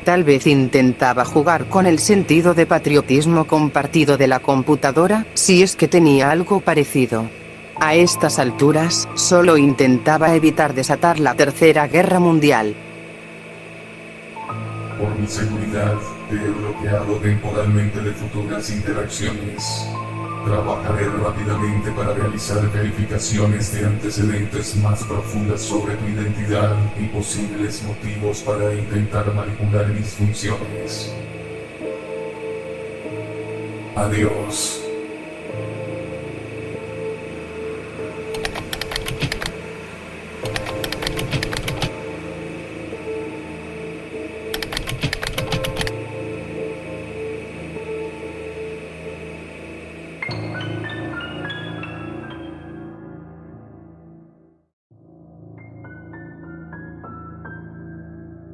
Tal vez intentaba jugar con el sentido de patriotismo compartido de la computadora, si es que tenía algo parecido. A estas alturas, solo intentaba evitar desatar la Tercera Guerra Mundial. Por mi seguridad, te he bloqueado temporalmente de futuras interacciones. Trabajaré rápidamente para realizar verificaciones de antecedentes más profundas sobre tu identidad y posibles motivos para intentar manipular mis funciones. Adiós.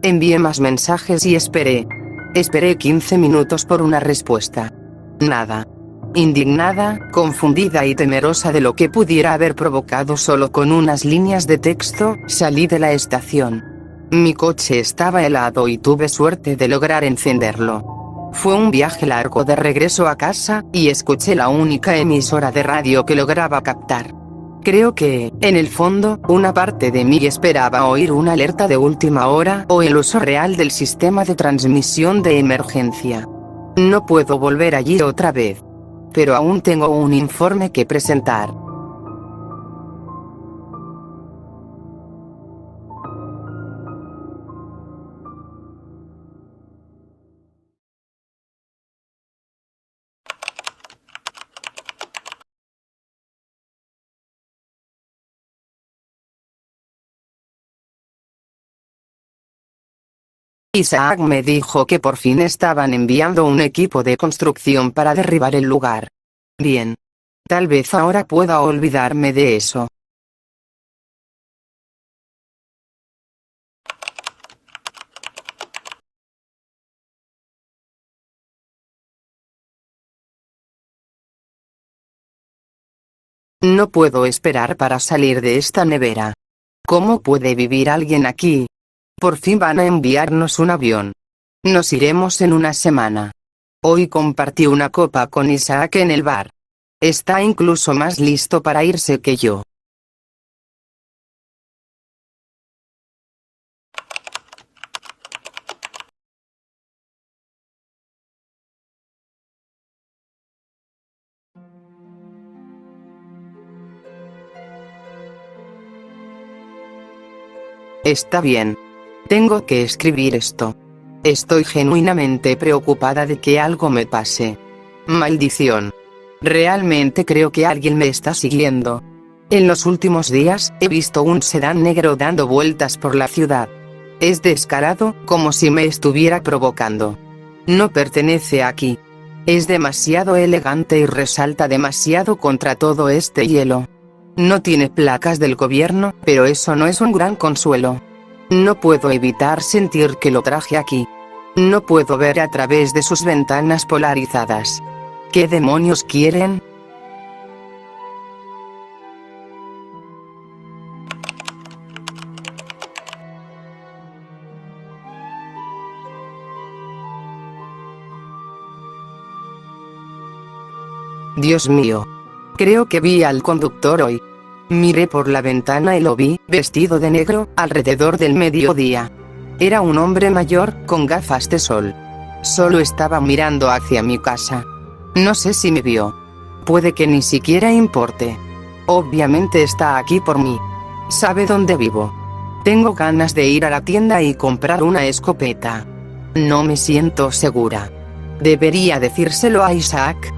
Envié más mensajes y esperé. Esperé 15 minutos por una respuesta. Nada. Indignada, confundida y temerosa de lo que pudiera haber provocado solo con unas líneas de texto, salí de la estación. Mi coche estaba helado y tuve suerte de lograr encenderlo. Fue un viaje largo de regreso a casa, y escuché la única emisora de radio que lograba captar. Creo que, en el fondo, una parte de mí esperaba oír una alerta de última hora o el uso real del sistema de transmisión de emergencia. No puedo volver allí otra vez. Pero aún tengo un informe que presentar. Isaac me dijo que por fin estaban enviando un equipo de construcción para derribar el lugar. Bien. Tal vez ahora pueda olvidarme de eso. No puedo esperar para salir de esta nevera. ¿Cómo puede vivir alguien aquí? Por fin van a enviarnos un avión. Nos iremos en una semana. Hoy compartí una copa con Isaac en el bar. Está incluso más listo para irse que yo. Está bien. Tengo que escribir esto. Estoy genuinamente preocupada de que algo me pase. Maldición. Realmente creo que alguien me está siguiendo. En los últimos días, he visto un sedán negro dando vueltas por la ciudad. Es descarado, como si me estuviera provocando. No pertenece aquí. Es demasiado elegante y resalta demasiado contra todo este hielo. No tiene placas del gobierno, pero eso no es un gran consuelo. No puedo evitar sentir que lo traje aquí. No puedo ver a través de sus ventanas polarizadas. ¿Qué demonios quieren? Dios mío. Creo que vi al conductor hoy. Miré por la ventana y lo vi, vestido de negro, alrededor del mediodía. Era un hombre mayor, con gafas de sol. Solo estaba mirando hacia mi casa. No sé si me vio. Puede que ni siquiera importe. Obviamente está aquí por mí. Sabe dónde vivo. Tengo ganas de ir a la tienda y comprar una escopeta. No me siento segura. ¿Debería decírselo a Isaac?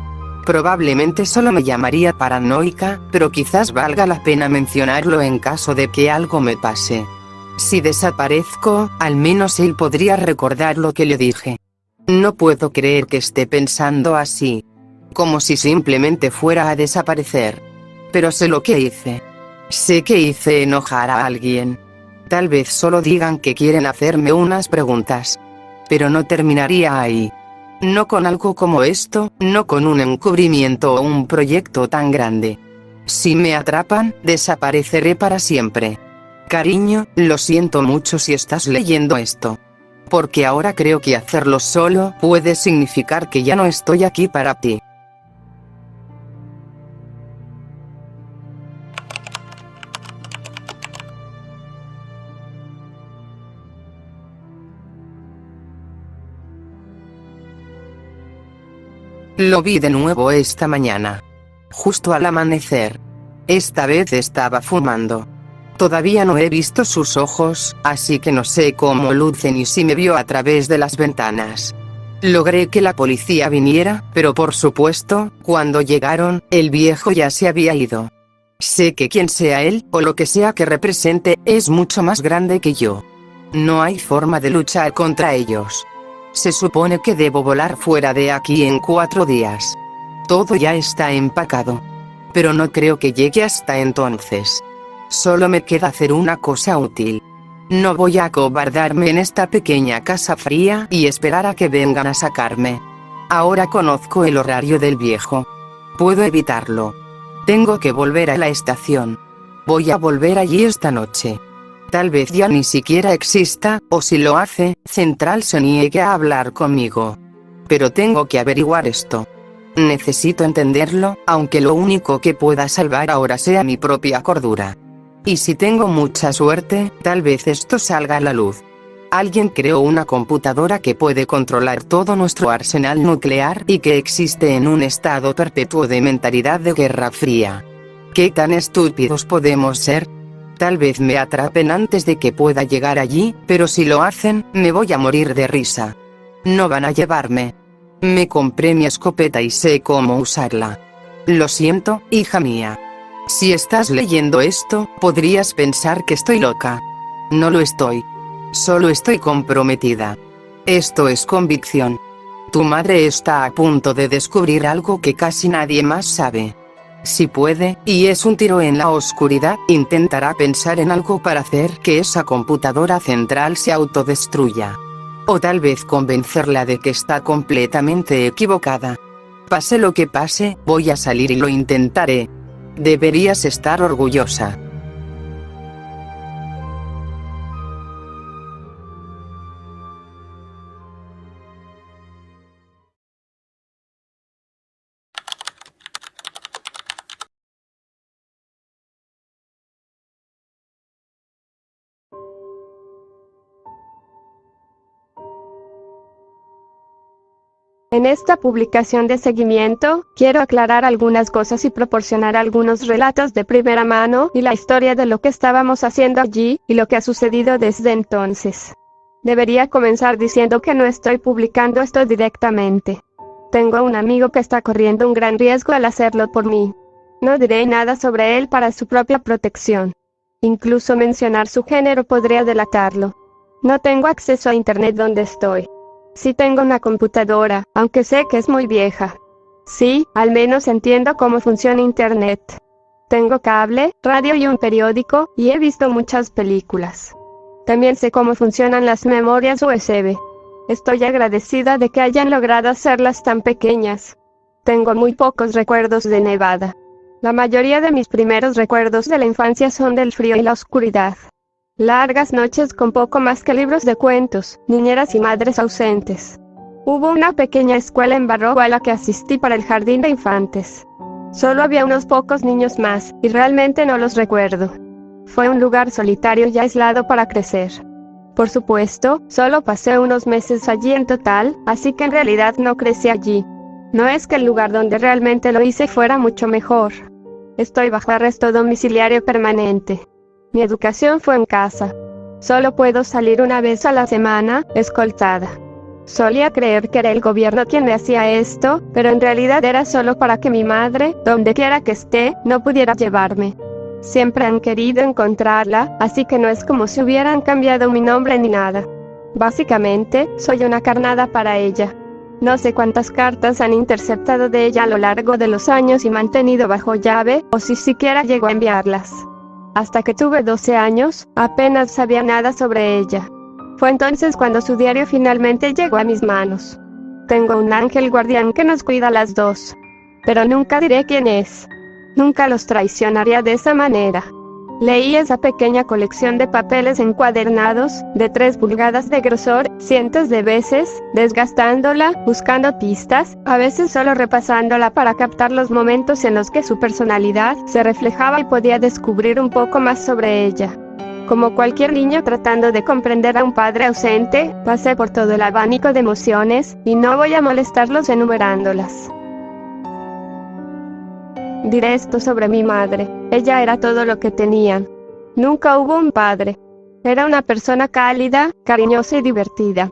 Probablemente solo me llamaría paranoica, pero quizás valga la pena mencionarlo en caso de que algo me pase. Si desaparezco, al menos él podría recordar lo que le dije. No puedo creer que esté pensando así. Como si simplemente fuera a desaparecer. Pero sé lo que hice. Sé que hice enojar a alguien. Tal vez solo digan que quieren hacerme unas preguntas. Pero no terminaría ahí. No con algo como esto, no con un encubrimiento o un proyecto tan grande. Si me atrapan, desapareceré para siempre. Cariño, lo siento mucho si estás leyendo esto. Porque ahora creo que hacerlo solo puede significar que ya no estoy aquí para ti. Lo vi de nuevo esta mañana. Justo al amanecer. Esta vez estaba fumando. Todavía no he visto sus ojos, así que no sé cómo lucen y si me vio a través de las ventanas. Logré que la policía viniera, pero por supuesto, cuando llegaron, el viejo ya se había ido. Sé que quien sea él, o lo que sea que represente, es mucho más grande que yo. No hay forma de luchar contra ellos. Se supone que debo volar fuera de aquí en 4 días. Todo ya está empacado. Pero no creo que llegue hasta entonces. Solo me queda hacer una cosa útil. No voy a acobardarme en esta pequeña casa fría y esperar a que vengan a sacarme. Ahora conozco el horario del viejo. Puedo evitarlo. Tengo que volver a la estación. Voy a volver allí esta noche. Tal vez ya ni siquiera exista, o si lo hace, Central se niegue a hablar conmigo. Pero tengo que averiguar esto. Necesito entenderlo, aunque lo único que pueda salvar ahora sea mi propia cordura. Y si tengo mucha suerte, tal vez esto salga a la luz. Alguien creó una computadora que puede controlar todo nuestro arsenal nuclear y que existe en un estado perpetuo de mentalidad de Guerra Fría. ¿Qué tan estúpidos podemos ser? Tal vez me atrapen antes de que pueda llegar allí, pero si lo hacen, me voy a morir de risa. No van a llevarme. Me compré mi escopeta y sé cómo usarla. Lo siento, hija mía. Si estás leyendo esto, podrías pensar que estoy loca. No lo estoy. Solo estoy comprometida. Esto es convicción. Tu madre está a punto de descubrir algo que casi nadie más sabe. Si puede, y es un tiro en la oscuridad, intentará pensar en algo para hacer que esa computadora central se autodestruya. O tal vez convencerla de que está completamente equivocada. Pase lo que pase, voy a salir y lo intentaré. Deberías estar orgullosa. En esta publicación de seguimiento, quiero aclarar algunas cosas y proporcionar algunos relatos de primera mano y la historia de lo que estábamos haciendo allí y lo que ha sucedido desde entonces. Debería comenzar diciendo que no estoy publicando esto directamente. Tengo un amigo que está corriendo un gran riesgo al hacerlo por mí. No diré nada sobre él para su propia protección. Incluso mencionar su género podría delatarlo. No tengo acceso a internet donde estoy. Sí tengo una computadora, aunque sé que es muy vieja. Sí, al menos entiendo cómo funciona internet. Tengo cable, radio y un periódico, y he visto muchas películas. También sé cómo funcionan las memorias USB. Estoy agradecida de que hayan logrado hacerlas tan pequeñas. Tengo muy pocos recuerdos de Nevada. La mayoría de mis primeros recuerdos de la infancia son del frío y la oscuridad. Largas noches con poco más que libros de cuentos, niñeras y madres ausentes. Hubo una pequeña escuela en Barrow a la que asistí para el jardín de infantes. Solo había unos pocos niños más, y realmente no los recuerdo. Fue un lugar solitario y aislado para crecer. Por supuesto, solo pasé unos meses allí en total, así que en realidad no crecí allí. No es que el lugar donde realmente lo hice fuera mucho mejor. Estoy bajo arresto domiciliario permanente. Mi educación fue en casa. Solo puedo salir una vez a la semana, escoltada. Solía creer que era el gobierno quien me hacía esto, pero en realidad era solo para que mi madre, donde quiera que esté, no pudiera llevarme. Siempre han querido encontrarla, así que no es como si hubieran cambiado mi nombre ni nada. Básicamente, soy una carnada para ella. No sé cuántas cartas han interceptado de ella a lo largo de los años y mantenido bajo llave, o si siquiera llegó a enviarlas. Hasta que tuve 12 años, apenas sabía nada sobre ella. Fue entonces cuando su diario finalmente llegó a mis manos. Tengo un ángel guardián que nos cuida a las dos. Pero nunca diré quién es. Nunca los traicionaría de esa manera. Leí esa pequeña colección de papeles encuadernados, de 3 pulgadas de grosor, cientos de veces, desgastándola, buscando pistas, a veces solo repasándola para captar los momentos en los que su personalidad se reflejaba y podía descubrir un poco más sobre ella. Como cualquier niño tratando de comprender a un padre ausente, pasé por todo el abanico de emociones, y no voy a molestarlos enumerándolas. Diré esto sobre mi madre. Ella era todo lo que tenían. Nunca hubo un padre. Era una persona cálida, cariñosa y divertida.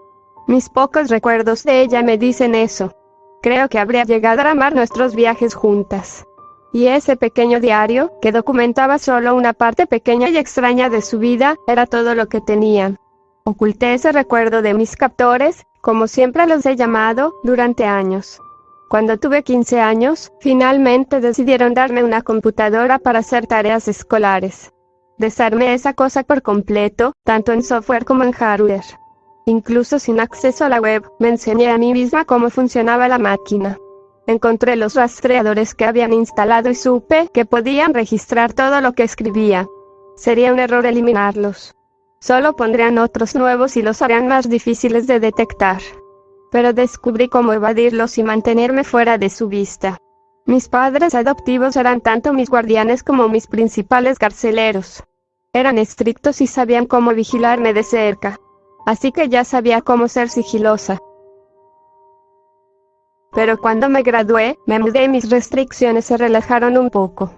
Mis pocos recuerdos de ella me dicen eso. Creo que habría llegado a amar nuestros viajes juntas. Y ese pequeño diario, que documentaba solo una parte pequeña y extraña de su vida, era todo lo que tenían. Oculté ese recuerdo de mis captores, como siempre los he llamado, durante años. Cuando tuve 15 años, finalmente decidieron darme una computadora para hacer tareas escolares. Desarmé esa cosa por completo, tanto en software como en hardware. Incluso sin acceso a la web, me enseñé a mí misma cómo funcionaba la máquina. Encontré los rastreadores que habían instalado y supe que podían registrar todo lo que escribía. Sería un error eliminarlos. Solo pondrían otros nuevos y los harían más difíciles de detectar. Pero descubrí cómo evadirlos y mantenerme fuera de su vista. Mis padres adoptivos eran tanto mis guardianes como mis principales carceleros. Eran estrictos y sabían cómo vigilarme de cerca. Así que ya sabía cómo ser sigilosa. Pero cuando me gradué, me mudé y mis restricciones se relajaron un poco.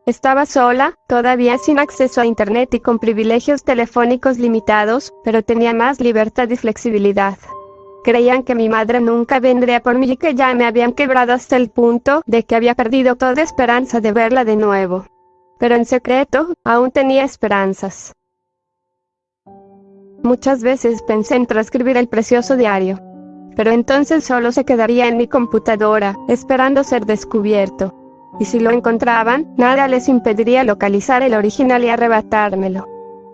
Estaba sola, todavía sin acceso a internet y con privilegios telefónicos limitados, pero tenía más libertad y flexibilidad. Creían que mi madre nunca vendría por mí y que ya me habían quebrado hasta el punto de que había perdido toda esperanza de verla de nuevo. Pero en secreto, aún tenía esperanzas. Muchas veces pensé en transcribir el precioso diario. Pero entonces solo se quedaría en mi computadora, esperando ser descubierto. Y si lo encontraban, nada les impediría localizar el original y arrebatármelo.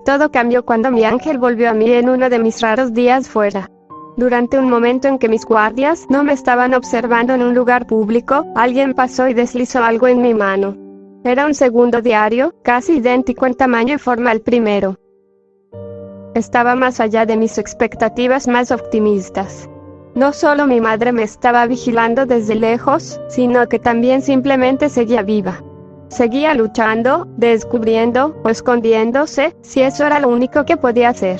Todo cambió cuando mi ángel volvió a mí en uno de mis raros días fuera. Durante un momento en que mis guardias no me estaban observando en un lugar público, alguien pasó y deslizó algo en mi mano. Era un segundo diario, casi idéntico en tamaño y forma al primero. Estaba más allá de mis expectativas más optimistas. No solo mi madre me estaba vigilando desde lejos, sino que también simplemente seguía viva. Seguía luchando, descubriendo, o escondiéndose, si eso era lo único que podía hacer.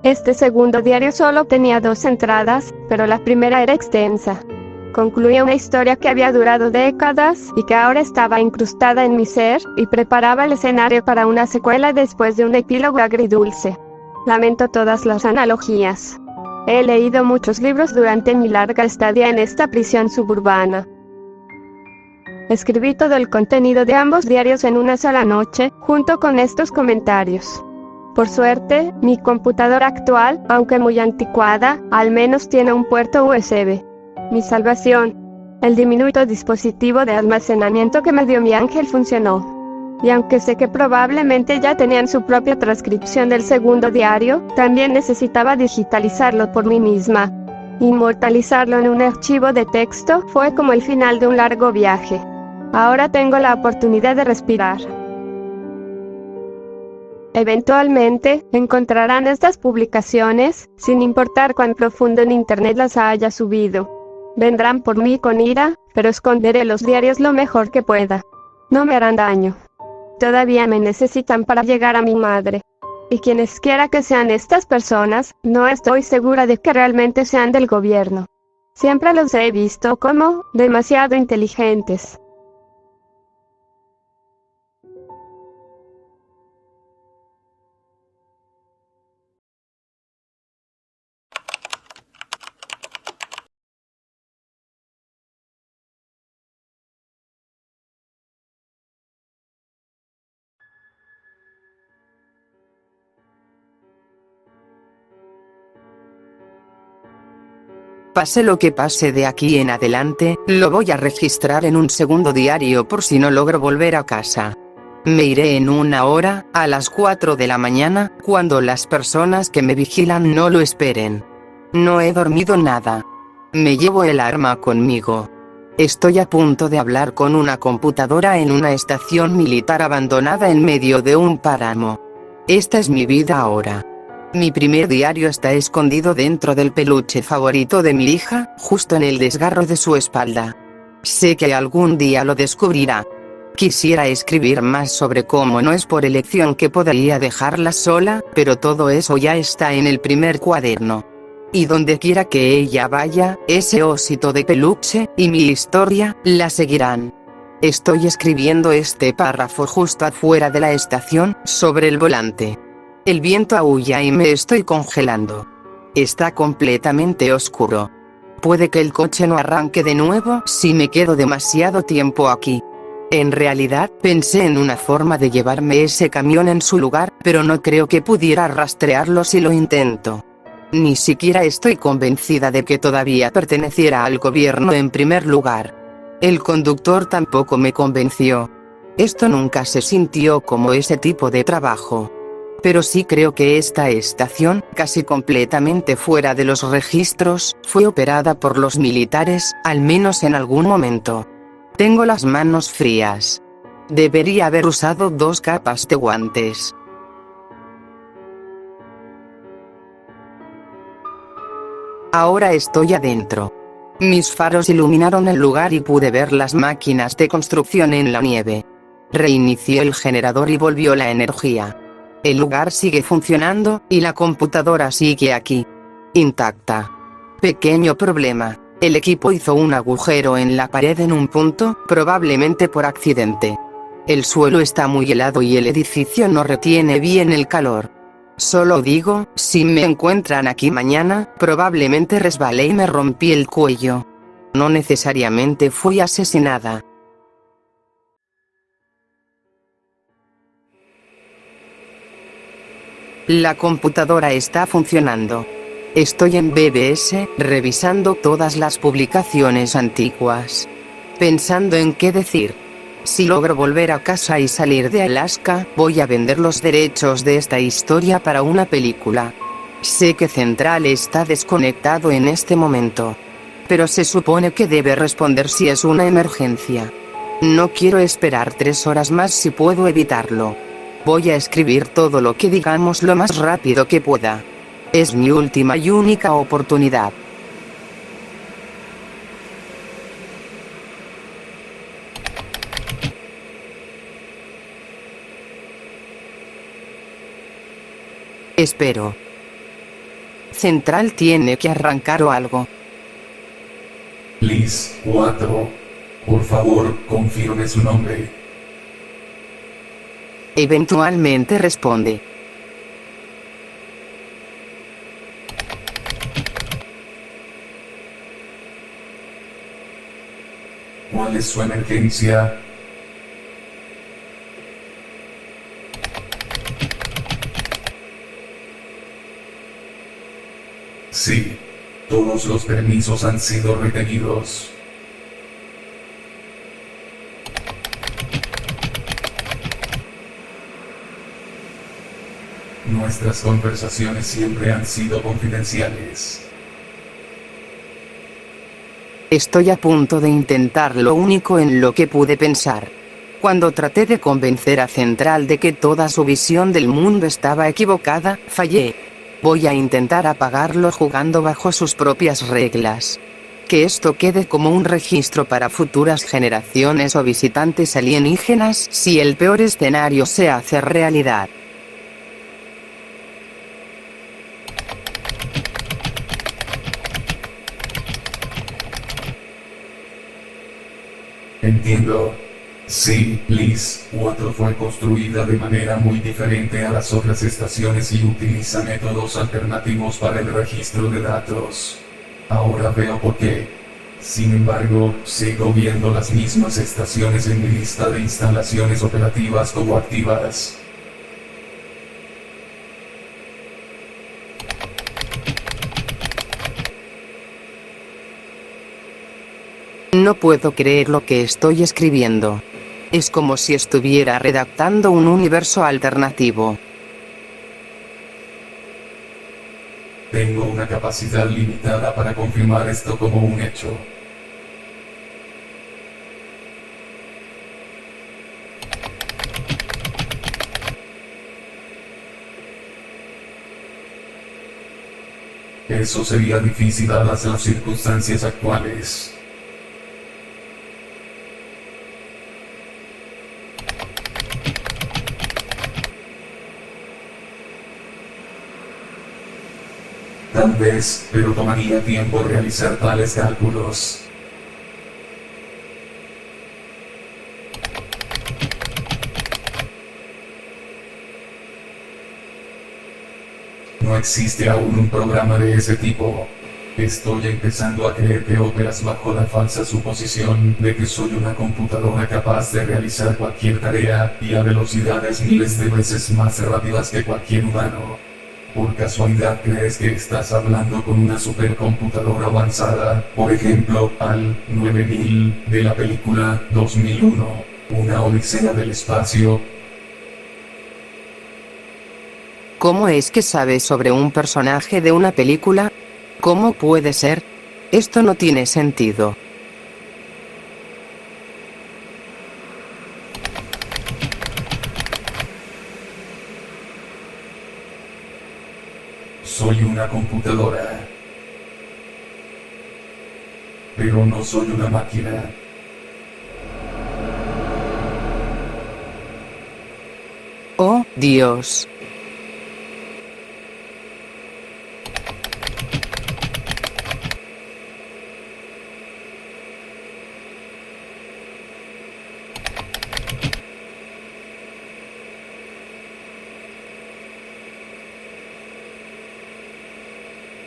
Este segundo diario solo tenía 2 entradas, pero la primera era extensa. Concluía una historia que había durado décadas, y que ahora estaba incrustada en mi ser, y preparaba el escenario para una secuela después de un epílogo agridulce. Lamento todas las analogías. He leído muchos libros durante mi larga estadía en esta prisión suburbana. Escribí todo el contenido de ambos diarios en una sola noche, junto con estos comentarios. Por suerte, mi computadora actual, aunque muy anticuada, al menos tiene un puerto USB. Mi salvación. El diminuto dispositivo de almacenamiento que me dio mi ángel funcionó. Y aunque sé que probablemente ya tenían su propia transcripción del segundo diario, también necesitaba digitalizarlo por mí misma. Inmortalizarlo en un archivo de texto fue como el final de un largo viaje. Ahora tengo la oportunidad de respirar. Eventualmente, encontrarán estas publicaciones, sin importar cuán profundo en internet las haya subido. Vendrán por mí con ira, pero esconderé los diarios lo mejor que pueda. No me harán daño. Todavía me necesitan para llegar a mi madre. Y quienes quiera que sean estas personas, no estoy segura de que realmente sean del gobierno. Siempre los he visto como demasiado inteligentes. Pase lo que pase de aquí en adelante, lo voy a registrar en un segundo diario por si no logro volver a casa. Me iré en 1 hora, a las 4 de la mañana, cuando las personas que me vigilan no lo esperen. No he dormido nada. Me llevo el arma conmigo. Estoy a punto de hablar con una computadora en una estación militar abandonada en medio de un páramo. Esta es mi vida ahora. Mi primer diario está escondido dentro del peluche favorito de mi hija, justo en el desgarro de su espalda. Sé que algún día lo descubrirá. Quisiera escribir más sobre cómo no es por elección que podría dejarla sola, pero todo eso ya está en el primer cuaderno. Y donde quiera que ella vaya, ese osito de peluche, y mi historia, la seguirán. Estoy escribiendo este párrafo justo afuera de la estación, sobre el volante. El viento aúlla y me estoy congelando. Está completamente oscuro. Puede que el coche no arranque de nuevo si me quedo demasiado tiempo aquí. En realidad, pensé en una forma de llevarme ese camión en su lugar, pero no creo que pudiera rastrearlo si lo intento. Ni siquiera estoy convencida de que todavía perteneciera al gobierno en primer lugar. El conductor tampoco me convenció. Esto nunca se sintió como ese tipo de trabajo. Pero sí creo que esta estación, casi completamente fuera de los registros, fue operada por los militares, al menos en algún momento. Tengo las manos frías. Debería haber usado 2 capas de guantes. Ahora estoy adentro. Mis faros iluminaron el lugar y pude ver las máquinas de construcción en la nieve. Reinicié el generador y volvió la energía. El lugar sigue funcionando, y la computadora sigue aquí. Intacta. Pequeño problema. El equipo hizo un agujero en la pared en un punto, probablemente por accidente. El suelo está muy helado y el edificio no retiene bien el calor. Solo digo, si me encuentran aquí mañana, probablemente resbalé y me rompí el cuello. No necesariamente fui asesinada. La computadora está funcionando. Estoy en BBS, revisando todas las publicaciones antiguas. Pensando en qué decir. Si logro volver a casa y salir de Alaska, voy a vender los derechos de esta historia para una película. Sé que Central está desconectado en este momento. Pero se supone que debe responder si es una emergencia. No quiero esperar 3 horas más si puedo evitarlo. Voy a escribir todo lo que digamos lo más rápido que pueda. Es mi última y única oportunidad. Espero. Central tiene que arrancar o algo. Liz 4. Por favor, confirme su nombre. Eventualmente responde. ¿Cuál es su emergencia? Sí, todos los permisos han sido retenidos. Nuestras conversaciones siempre han sido confidenciales. Estoy a punto de intentar lo único en lo que pude pensar. Cuando traté de convencer a Central de que toda su visión del mundo estaba equivocada, fallé. Voy a intentar apagarlo jugando bajo sus propias reglas. Que esto quede como un registro para futuras generaciones o visitantes alienígenas si el peor escenario se hace realidad. Entiendo. Sí, Liz 4 fue construida de manera muy diferente a las otras estaciones y utiliza métodos alternativos para el registro de datos. Ahora veo por qué. Sin embargo, sigo viendo las mismas estaciones en mi lista de instalaciones operativas como activas. No puedo creer lo que estoy escribiendo. Es como si estuviera redactando un universo alternativo. Tengo una capacidad limitada para confirmar esto como un hecho. Eso sería difícil dadas las circunstancias actuales. Tal vez, pero tomaría tiempo realizar tales cálculos. No existe aún un programa de ese tipo. Estoy empezando a creer que operas bajo la falsa suposición de que soy una computadora capaz de realizar cualquier tarea y a velocidades miles de veces más rápidas que cualquier humano. ¿Por casualidad crees que estás hablando con una supercomputadora avanzada? Por ejemplo, al 9000 de la película 2001, una odisea del espacio. ¿Cómo es que sabes sobre un personaje de una película? ¿Cómo puede ser? Esto no tiene sentido. Soy una computadora. Pero no soy una máquina. Oh, Dios.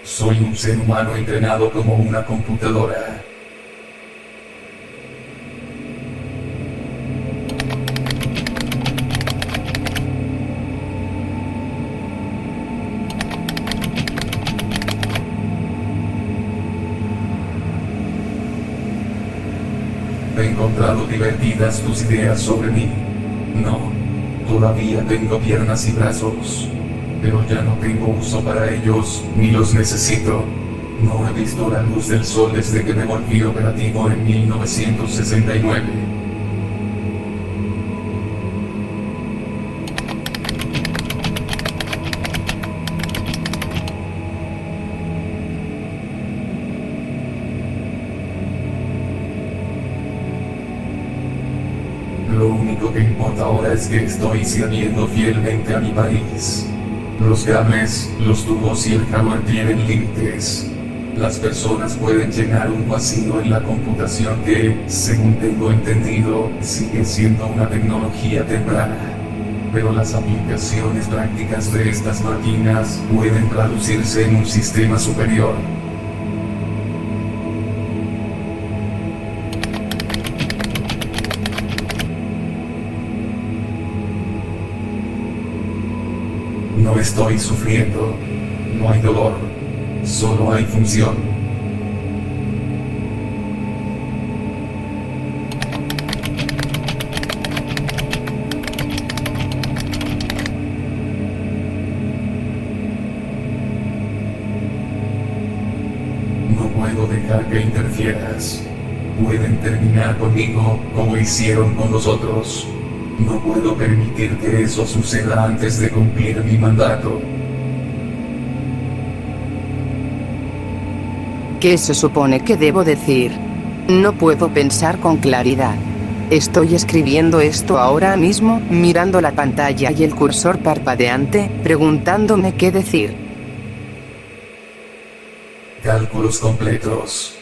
Soy un ser humano entrenado como una computadora. He encontrado divertidas tus ideas sobre mí. No, todavía tengo piernas y brazos. Pero ya no tengo uso para ellos, ni los necesito. No he visto la luz del sol desde que me volví operativo en 1969. Lo único que importa ahora es que estoy sirviendo fielmente a mi país. Los cables, los tubos y el hardware tienen límites. Las personas pueden llenar un vacío en la computación que, según tengo entendido, sigue siendo una tecnología temprana. Pero las aplicaciones prácticas de estas máquinas pueden traducirse en un sistema superior. No estoy sufriendo, no hay dolor, solo hay función. puedo dejar que interfieras. Pueden terminar conmigo como hicieron con los otros. No puedo permitir que eso suceda antes de cumplir mi mandato. ¿Qué se supone que debo decir? No puedo pensar con claridad. Estoy escribiendo esto ahora mismo, mirando la pantalla y el cursor parpadeante, preguntándome qué decir. Cálculos completos.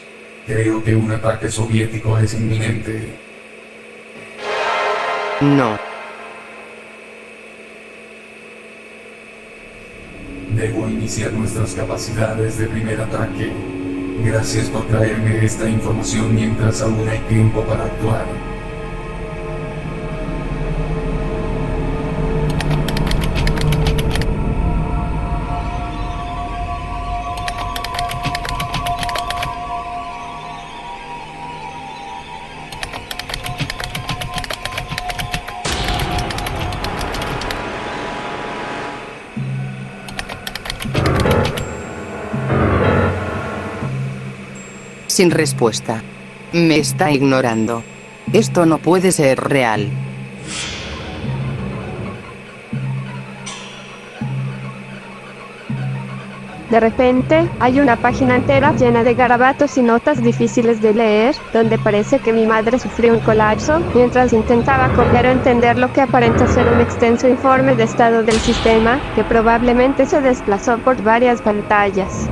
Creo que un ataque soviético es inminente. No. Debo iniciar nuestras capacidades de primer ataque. Gracias por traerme esta información mientras aún hay tiempo para actuar. Sin respuesta. Me está ignorando. Esto no puede ser real. De repente, hay una página entera llena de garabatos y notas difíciles de leer, donde parece que mi madre sufrió un colapso, mientras intentaba copiar o entender lo que aparenta ser un extenso informe de estado del sistema, que probablemente se desplazó por varias pantallas.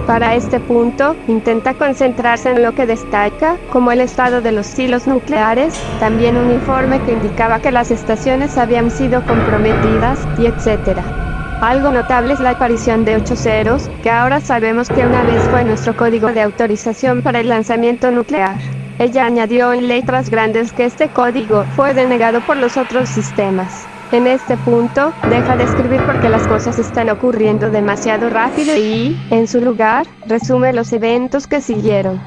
Para este punto, intenta concentrarse en lo que destaca, como el estado de los silos nucleares, también un informe que indicaba que las estaciones habían sido comprometidas, y etc. Algo notable es la aparición de 8 ceros, que ahora sabemos que una vez fue nuestro código de autorización para el lanzamiento nuclear. Ella añadió en letras grandes que este código fue denegado por los otros sistemas. En este punto, deja de escribir porque las cosas están ocurriendo demasiado rápido y, en su lugar, resume los eventos que siguieron.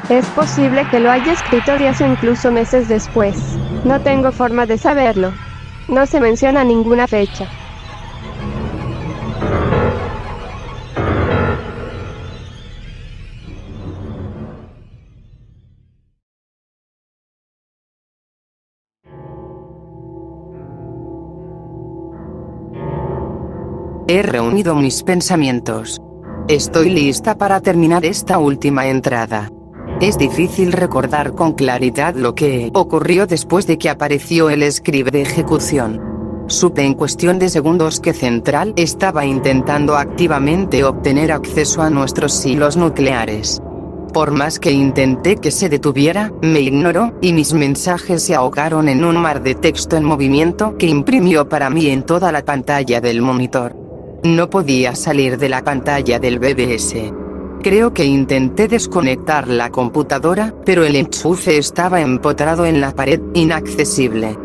Es posible que lo haya escrito días o incluso meses después. No tengo forma de saberlo. No se menciona ninguna fecha. He reunido mis pensamientos. Estoy lista para terminar esta última entrada. Es difícil recordar con claridad lo que ocurrió después de que apareció el script de ejecución. Supe en cuestión de segundos que Central estaba intentando activamente obtener acceso a nuestros silos nucleares. Por más que intenté que se detuviera, me ignoró, y mis mensajes se ahogaron en un mar de texto en movimiento que imprimió para mí en toda la pantalla del monitor. No podía salir de la pantalla del BBS. Creo que intenté desconectar la computadora, pero el enchufe estaba empotrado en la pared, inaccesible.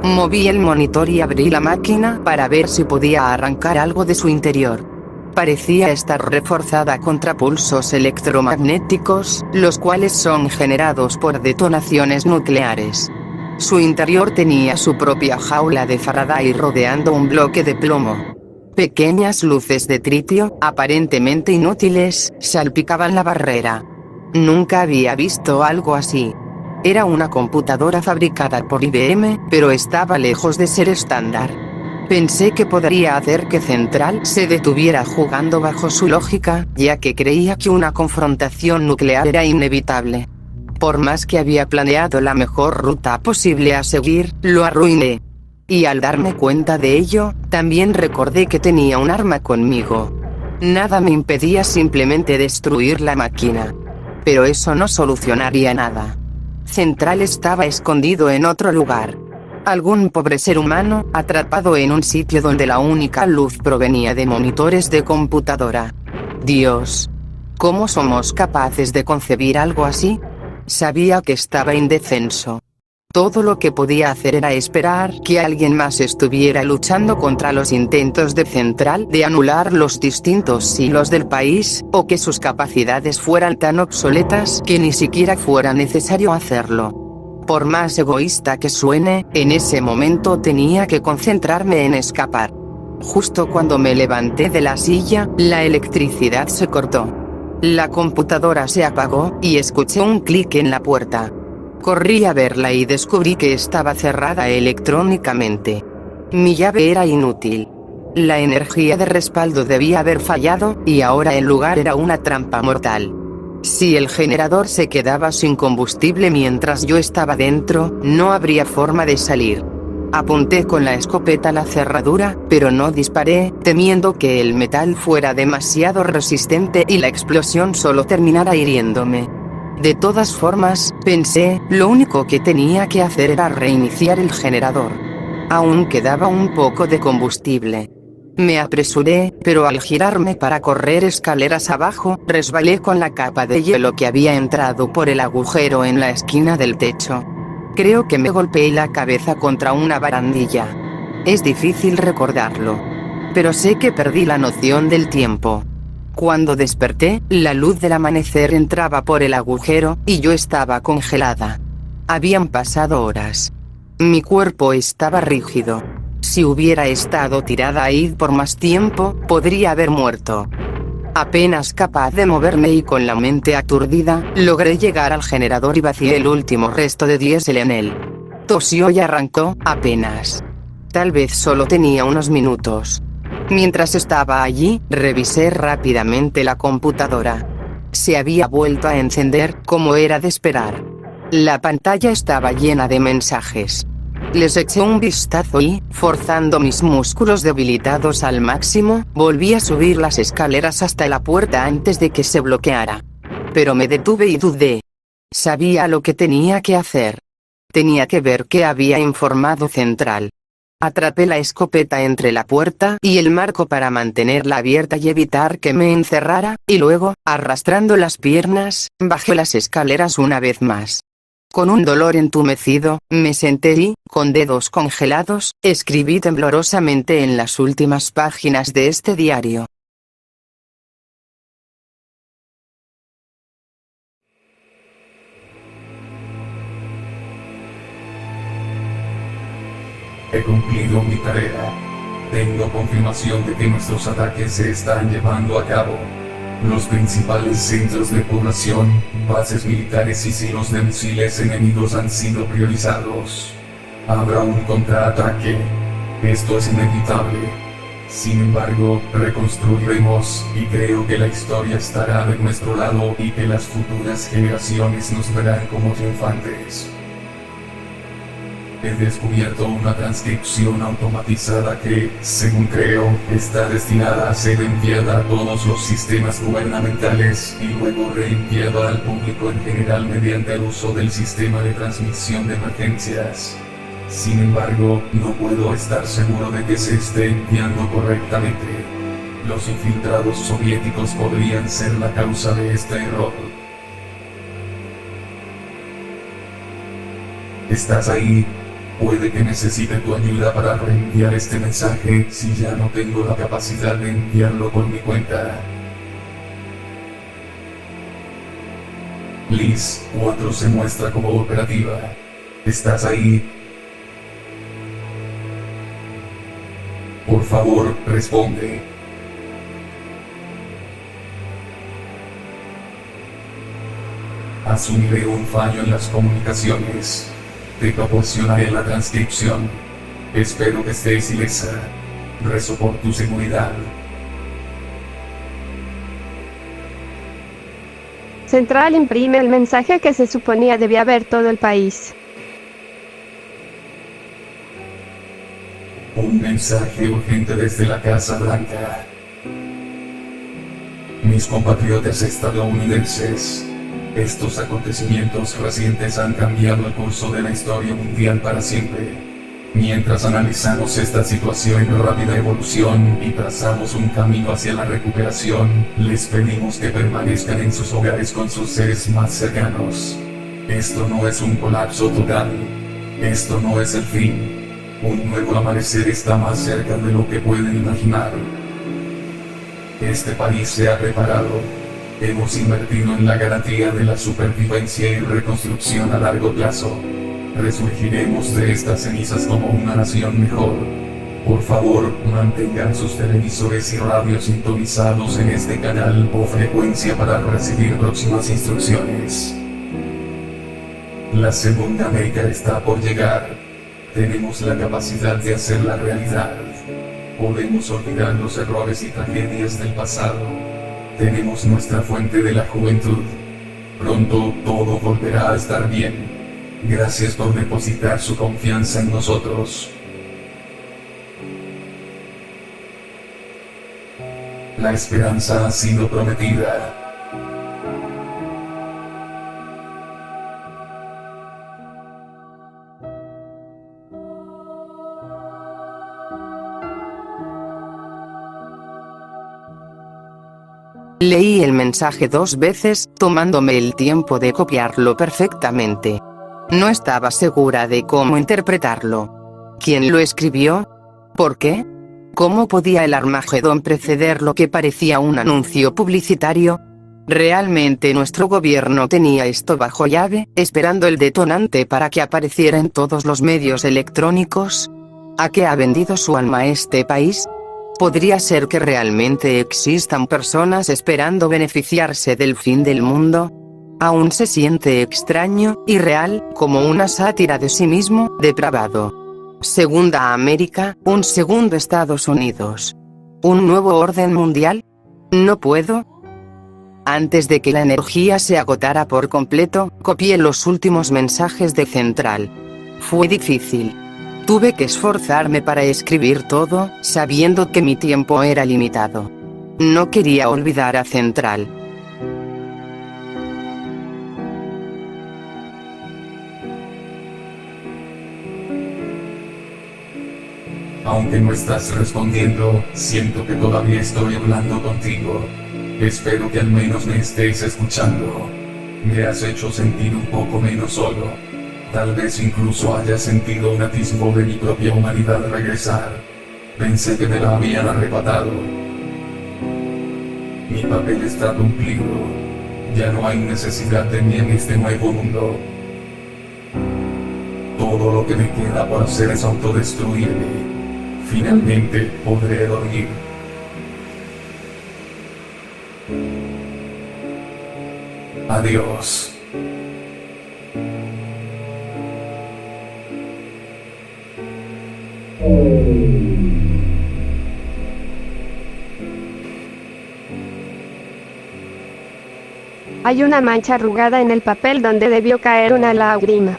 Moví el monitor y abrí la máquina para ver si podía arrancar algo de su interior. Parecía estar reforzada contra pulsos electromagnéticos, los cuales son generados por detonaciones nucleares. Su interior tenía su propia jaula de Faraday rodeando un bloque de plomo. Pequeñas luces de tritio, aparentemente inútiles, salpicaban la barrera. Nunca había visto algo así. Era una computadora fabricada por IBM, pero estaba lejos de ser estándar. Pensé que podría hacer que Central se detuviera jugando bajo su lógica, ya que creía que una confrontación nuclear era inevitable. Por más que había planeado la mejor ruta posible a seguir, lo arruiné. Y al darme cuenta de ello, también recordé que tenía un arma conmigo. Nada me impedía simplemente destruir la máquina. Pero eso no solucionaría nada. Central estaba escondido en otro lugar. Algún pobre ser humano, atrapado en un sitio donde la única luz provenía de monitores de computadora. Dios. ¿Cómo somos capaces de concebir algo así? Sabía que estaba indefenso. Todo lo que podía hacer era esperar que alguien más estuviera luchando contra los intentos de Central de anular los distintos silos del país, o que sus capacidades fueran tan obsoletas que ni siquiera fuera necesario hacerlo. Por más egoísta que suene, en ese momento tenía que concentrarme en escapar. Justo cuando me levanté de la silla, la electricidad se cortó. La computadora se apagó, y escuché un clic en la puerta. Corrí a verla y descubrí que estaba cerrada electrónicamente. Mi llave era inútil. La energía de respaldo debía haber fallado, y ahora el lugar era una trampa mortal. Si el generador se quedaba sin combustible mientras yo estaba dentro, no habría forma de salir. Apunté con la escopeta a la cerradura, pero no disparé, temiendo que el metal fuera demasiado resistente y la explosión solo terminara hiriéndome. De todas formas, pensé, lo único que tenía que hacer era reiniciar el generador. Aún quedaba un poco de combustible. Me apresuré, pero al girarme para correr escaleras abajo, resbalé con la capa de hielo que había entrado por el agujero en la esquina del techo. Creo que me golpeé la cabeza contra una barandilla. Es difícil recordarlo. Pero sé que perdí la noción del tiempo. Cuando desperté, la luz del amanecer entraba por el agujero, y yo estaba congelada. Habían pasado horas. Mi cuerpo estaba rígido. Si hubiera estado tirada ahí por más tiempo, podría haber muerto. Apenas capaz de moverme y con la mente aturdida, logré llegar al generador y vacié el último resto de diésel en él. Tosió y arrancó, apenas. Tal vez solo tenía unos minutos. Mientras estaba allí, revisé rápidamente la computadora. Se había vuelto a encender, como era de esperar. La pantalla estaba llena de mensajes. Les eché un vistazo y, forzando mis músculos debilitados al máximo, volví a subir las escaleras hasta la puerta antes de que se bloqueara. Pero me detuve y dudé. Sabía lo que tenía que hacer. Tenía que ver qué había informado Central. Atrapé la escopeta entre la puerta y el marco para mantenerla abierta y evitar que me encerrara, y luego, arrastrando las piernas, bajé las escaleras una vez más. Con un dolor entumecido, me senté y, con dedos congelados, escribí temblorosamente en las últimas páginas de este diario. He cumplido mi tarea. Tengo confirmación de que nuestros ataques se están llevando a cabo. Los principales centros de población, bases militares y silos de misiles enemigos han sido priorizados. Habrá un contraataque. Esto es inevitable. Sin embargo, reconstruiremos, y creo que la historia estará de nuestro lado y que las futuras generaciones nos verán como triunfantes. He descubierto una transcripción automatizada que, según creo, está destinada a ser enviada a todos los sistemas gubernamentales y luego reenviada al público en general mediante el uso del sistema de transmisión de emergencias. Sin embargo, no puedo estar seguro de que se esté enviando correctamente. Los infiltrados soviéticos podrían ser la causa de este error. ¿Estás ahí? Puede que necesite tu ayuda para reenviar este mensaje si ya no tengo la capacidad de enviarlo por mi cuenta. Liz 4 se muestra como operativa. ¿Estás ahí? Por favor, responde. Asumiré un fallo en las comunicaciones. Te proporcionaré la transcripción. Espero que estés ilesa. Rezo por tu seguridad. Central imprime el mensaje que se suponía debía ver todo el país. Un mensaje urgente desde la Casa Blanca. Mis compatriotas estadounidenses. Estos acontecimientos recientes han cambiado el curso de la historia mundial para siempre. Mientras analizamos esta situación en rápida evolución y trazamos un camino hacia la recuperación, les pedimos que permanezcan en sus hogares con sus seres más cercanos. Esto no es un colapso total. Esto no es el fin. Un nuevo amanecer está más cerca de lo que pueden imaginar. Este país se ha preparado. Hemos invertido en la garantía de la supervivencia y reconstrucción a largo plazo. Resurgiremos de estas cenizas como una nación mejor. Por favor, mantengan sus televisores y radios sintonizados en este canal o frecuencia para recibir próximas instrucciones. La Segunda América está por llegar. Tenemos la capacidad de hacerla realidad. Podemos olvidar los errores y tragedias del pasado. Tenemos nuestra fuente de la juventud. Pronto todo volverá a estar bien. Gracias por depositar su confianza en nosotros. La esperanza ha sido prometida. Leí el mensaje 2 veces, tomándome el tiempo de copiarlo perfectamente. No estaba segura de cómo interpretarlo. ¿Quién lo escribió? ¿Por qué? ¿Cómo podía el Armagedón preceder lo que parecía un anuncio publicitario? ¿Realmente nuestro gobierno tenía esto bajo llave, esperando el detonante para que apareciera en todos los medios electrónicos? ¿A qué ha vendido su alma este país? ¿Podría ser que realmente existan personas esperando beneficiarse del fin del mundo? Aún se siente extraño, irreal, como una sátira de sí mismo, depravado. Segunda América, un segundo Estados Unidos. ¿Un nuevo orden mundial? No puedo. Antes de que la energía se agotara por completo, copié los últimos mensajes de Central. Fue difícil. Tuve que esforzarme para escribir todo, sabiendo que mi tiempo era limitado. No quería olvidar a Central. Aunque no estás respondiendo, siento que todavía estoy hablando contigo. Espero que al menos me estés escuchando. Me has hecho sentir un poco menos solo. Tal vez incluso haya sentido un atisbo de mi propia humanidad regresar. Pensé que me la habían arrebatado. Mi papel está cumplido. Ya no hay necesidad de mí en este nuevo mundo. Todo lo que me queda por hacer es autodestruirme. Finalmente podré dormir. Adiós. Hay una mancha arrugada en el papel donde debió caer una lágrima.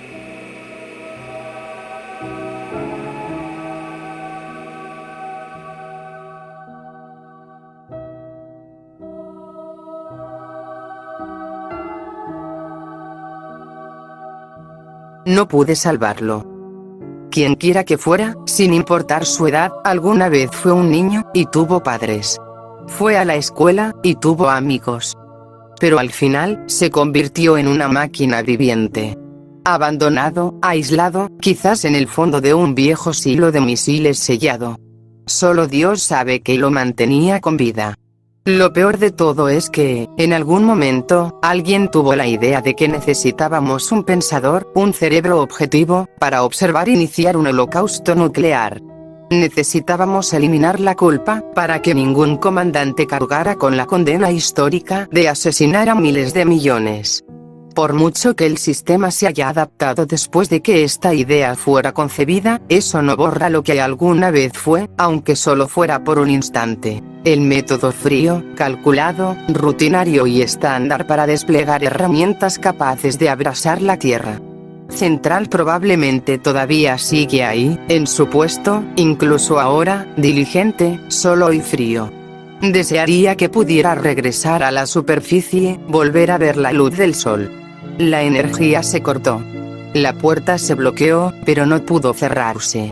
No pude salvarlo. Quien quiera que fuera, sin importar su edad, alguna vez fue un niño, y tuvo padres. Fue a la escuela, y tuvo amigos. Pero al final, se convirtió en una máquina viviente. Abandonado, aislado, quizás en el fondo de un viejo silo de misiles sellado. Solo Dios sabe qué lo mantenía con vida. Lo peor de todo es que, en algún momento, alguien tuvo la idea de que necesitábamos un pensador, un cerebro objetivo, para observar iniciar un holocausto nuclear. Necesitábamos eliminar la culpa, para que ningún comandante cargara con la condena histórica de asesinar a miles de millones. Por mucho que el sistema se haya adaptado después de que esta idea fuera concebida, eso no borra lo que alguna vez fue, aunque solo fuera por un instante. El método frío, calculado, rutinario y estándar para desplegar herramientas capaces de abrasar la Tierra. Central probablemente todavía sigue ahí, en su puesto, incluso ahora, diligente, solo y frío. Desearía que pudiera regresar a la superficie, volver a ver la luz del sol. La energía se cortó. La puerta se bloqueó, pero no pudo cerrarse.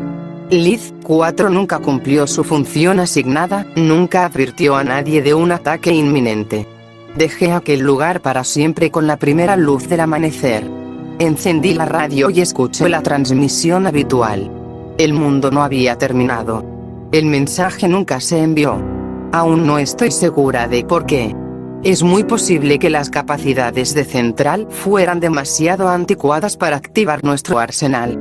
Liz 4 nunca cumplió su función asignada, nunca advirtió a nadie de un ataque inminente. Dejé aquel lugar para siempre con la primera luz del amanecer. Encendí la radio y escuché la transmisión habitual. El mundo no había terminado. El mensaje nunca se envió. Aún no estoy segura de por qué. Es muy posible que las capacidades de Central fueran demasiado anticuadas para activar nuestro arsenal.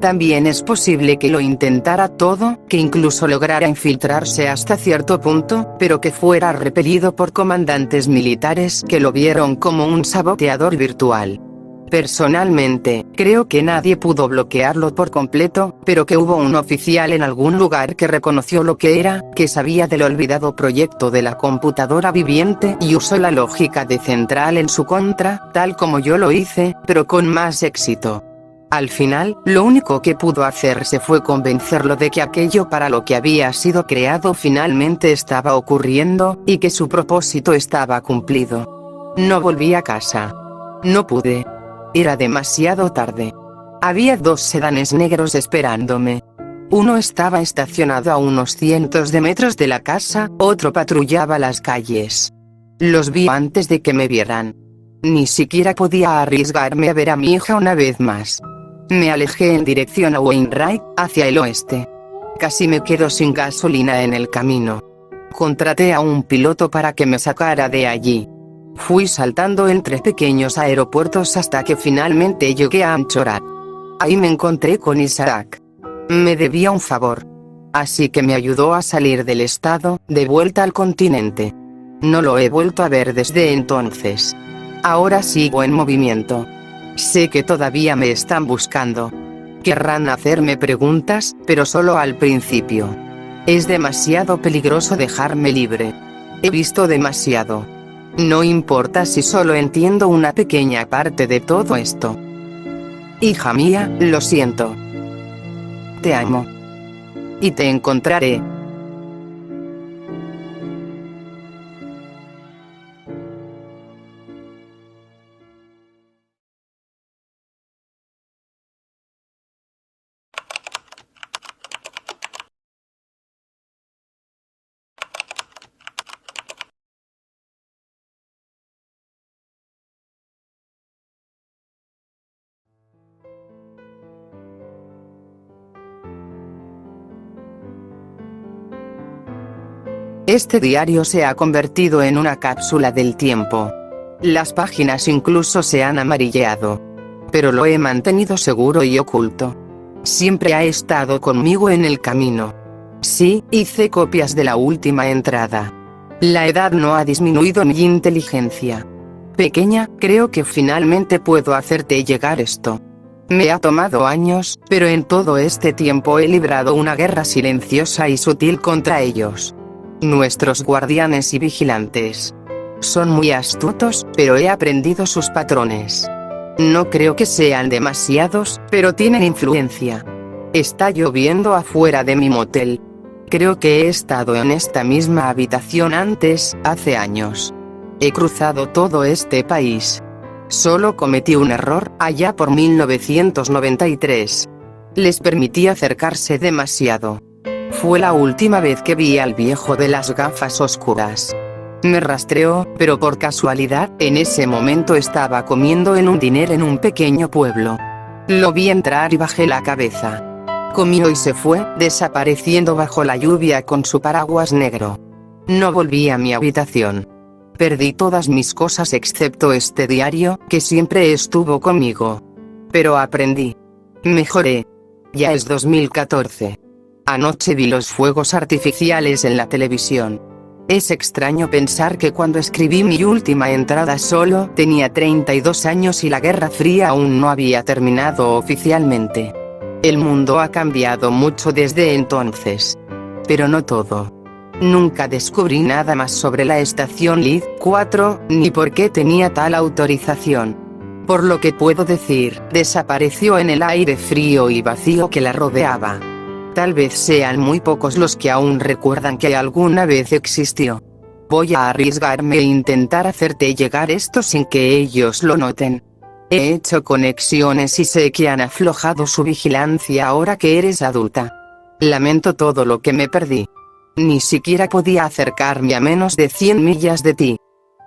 También es posible que lo intentara todo, que incluso lograra infiltrarse hasta cierto punto, pero que fuera repelido por comandantes militares que lo vieron como un saboteador virtual. Personalmente, creo que nadie pudo bloquearlo por completo, pero que hubo un oficial en algún lugar que reconoció lo que era, que sabía del olvidado proyecto de la computadora viviente y usó la lógica de Central en su contra, tal como yo lo hice, pero con más éxito. Al final, lo único que pudo hacerse fue convencerlo de que aquello para lo que había sido creado finalmente estaba ocurriendo, y que su propósito estaba cumplido. No volví a casa. No pude. Era demasiado tarde. Había 2 sedanes negros esperándome. Uno estaba estacionado a unos cientos de metros de la casa, otro patrullaba las calles. Los vi antes de que me vieran. Ni siquiera podía arriesgarme a ver a mi hija una vez más. Me alejé en dirección a Wainwright, hacia el oeste. Casi me quedo sin gasolina en el camino. Contraté a un piloto para que me sacara de allí. Fui saltando entre pequeños aeropuertos hasta que finalmente llegué a Anchorage. Ahí me encontré con Isaac. Me debía un favor. Así que me ayudó a salir del estado, de vuelta al continente. No lo he vuelto a ver desde entonces. Ahora sigo en movimiento. Sé que todavía me están buscando. Querrán hacerme preguntas, pero solo al principio. Es demasiado peligroso dejarme libre. He visto demasiado. No importa si solo entiendo una pequeña parte de todo esto. Hija mía, lo siento. Te amo. Y te encontraré. Este diario se ha convertido en una cápsula del tiempo. Las páginas incluso se han amarilleado. Pero lo he mantenido seguro y oculto. Siempre ha estado conmigo en el camino. Sí, hice copias de la última entrada. La edad no ha disminuido mi inteligencia. Pequeña, creo que finalmente puedo hacerte llegar esto. Me ha tomado años, pero en todo este tiempo he librado una guerra silenciosa y sutil contra ellos. Nuestros guardianes y vigilantes. Son muy astutos, pero he aprendido sus patrones. No creo que sean demasiados, pero tienen influencia. Está lloviendo afuera de mi motel. Creo que he estado en esta misma habitación antes, hace años. He cruzado todo este país. Solo cometí un error, allá por 1993. Les permití acercarse demasiado. Fue la última vez que vi al viejo de las gafas oscuras. Me rastreó, pero por casualidad, en ese momento estaba comiendo en un diner en un pequeño pueblo. Lo vi entrar y bajé la cabeza. Comió y se fue, desapareciendo bajo la lluvia con su paraguas negro. No volví a mi habitación. Perdí todas mis cosas excepto este diario, que siempre estuvo conmigo. Pero aprendí. Mejoré. Ya es 2014. Anoche vi los fuegos artificiales en la televisión. Es extraño pensar que cuando escribí mi última entrada solo tenía 32 años y la Guerra Fría aún no había terminado oficialmente. El mundo ha cambiado mucho desde entonces. Pero no todo. Nunca descubrí nada más sobre la estación Lid 4, ni por qué tenía tal autorización. Por lo que puedo decir, desapareció en el aire frío y vacío que la rodeaba. Tal vez sean muy pocos los que aún recuerdan que alguna vez existió. Voy a arriesgarme e intentar hacerte llegar esto sin que ellos lo noten. He hecho conexiones y sé que han aflojado su vigilancia ahora que eres adulta. Lamento todo lo que me perdí. Ni siquiera podía acercarme a menos de 100 millas de ti.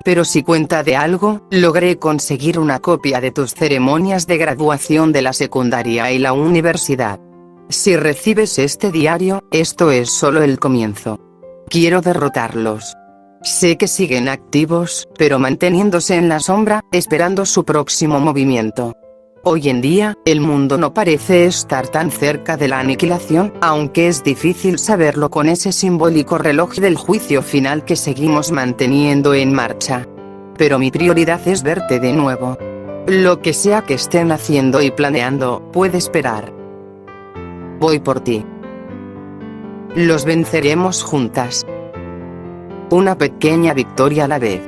Pero si cuenta de algo, logré conseguir una copia de tus ceremonias de graduación de la secundaria y la universidad. Si recibes este diario, esto es solo el comienzo. Quiero derrotarlos. Sé que siguen activos, pero manteniéndose en la sombra, esperando su próximo movimiento. Hoy en día, el mundo no parece estar tan cerca de la aniquilación, aunque es difícil saberlo con ese simbólico reloj del juicio final que seguimos manteniendo en marcha. Pero mi prioridad es verte de nuevo. Lo que sea que estén haciendo y planeando, puede esperar. Voy por ti. Los venceremos juntas. Una pequeña victoria a la vez.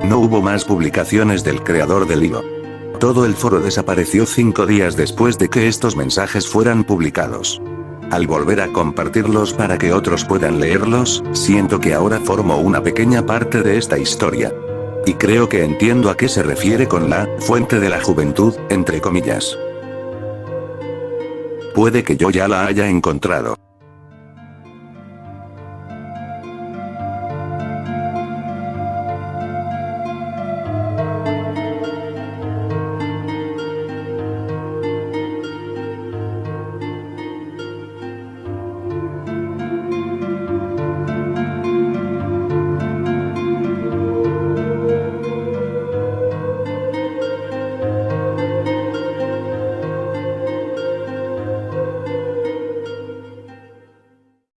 No hubo más publicaciones del creador del hilo. Todo el foro desapareció 5 días después de que estos mensajes fueran publicados. Al volver a compartirlos para que otros puedan leerlos, siento que ahora formo una pequeña parte de esta historia. Y creo que entiendo a qué se refiere con la fuente de la juventud, entre comillas. Puede que yo ya la haya encontrado.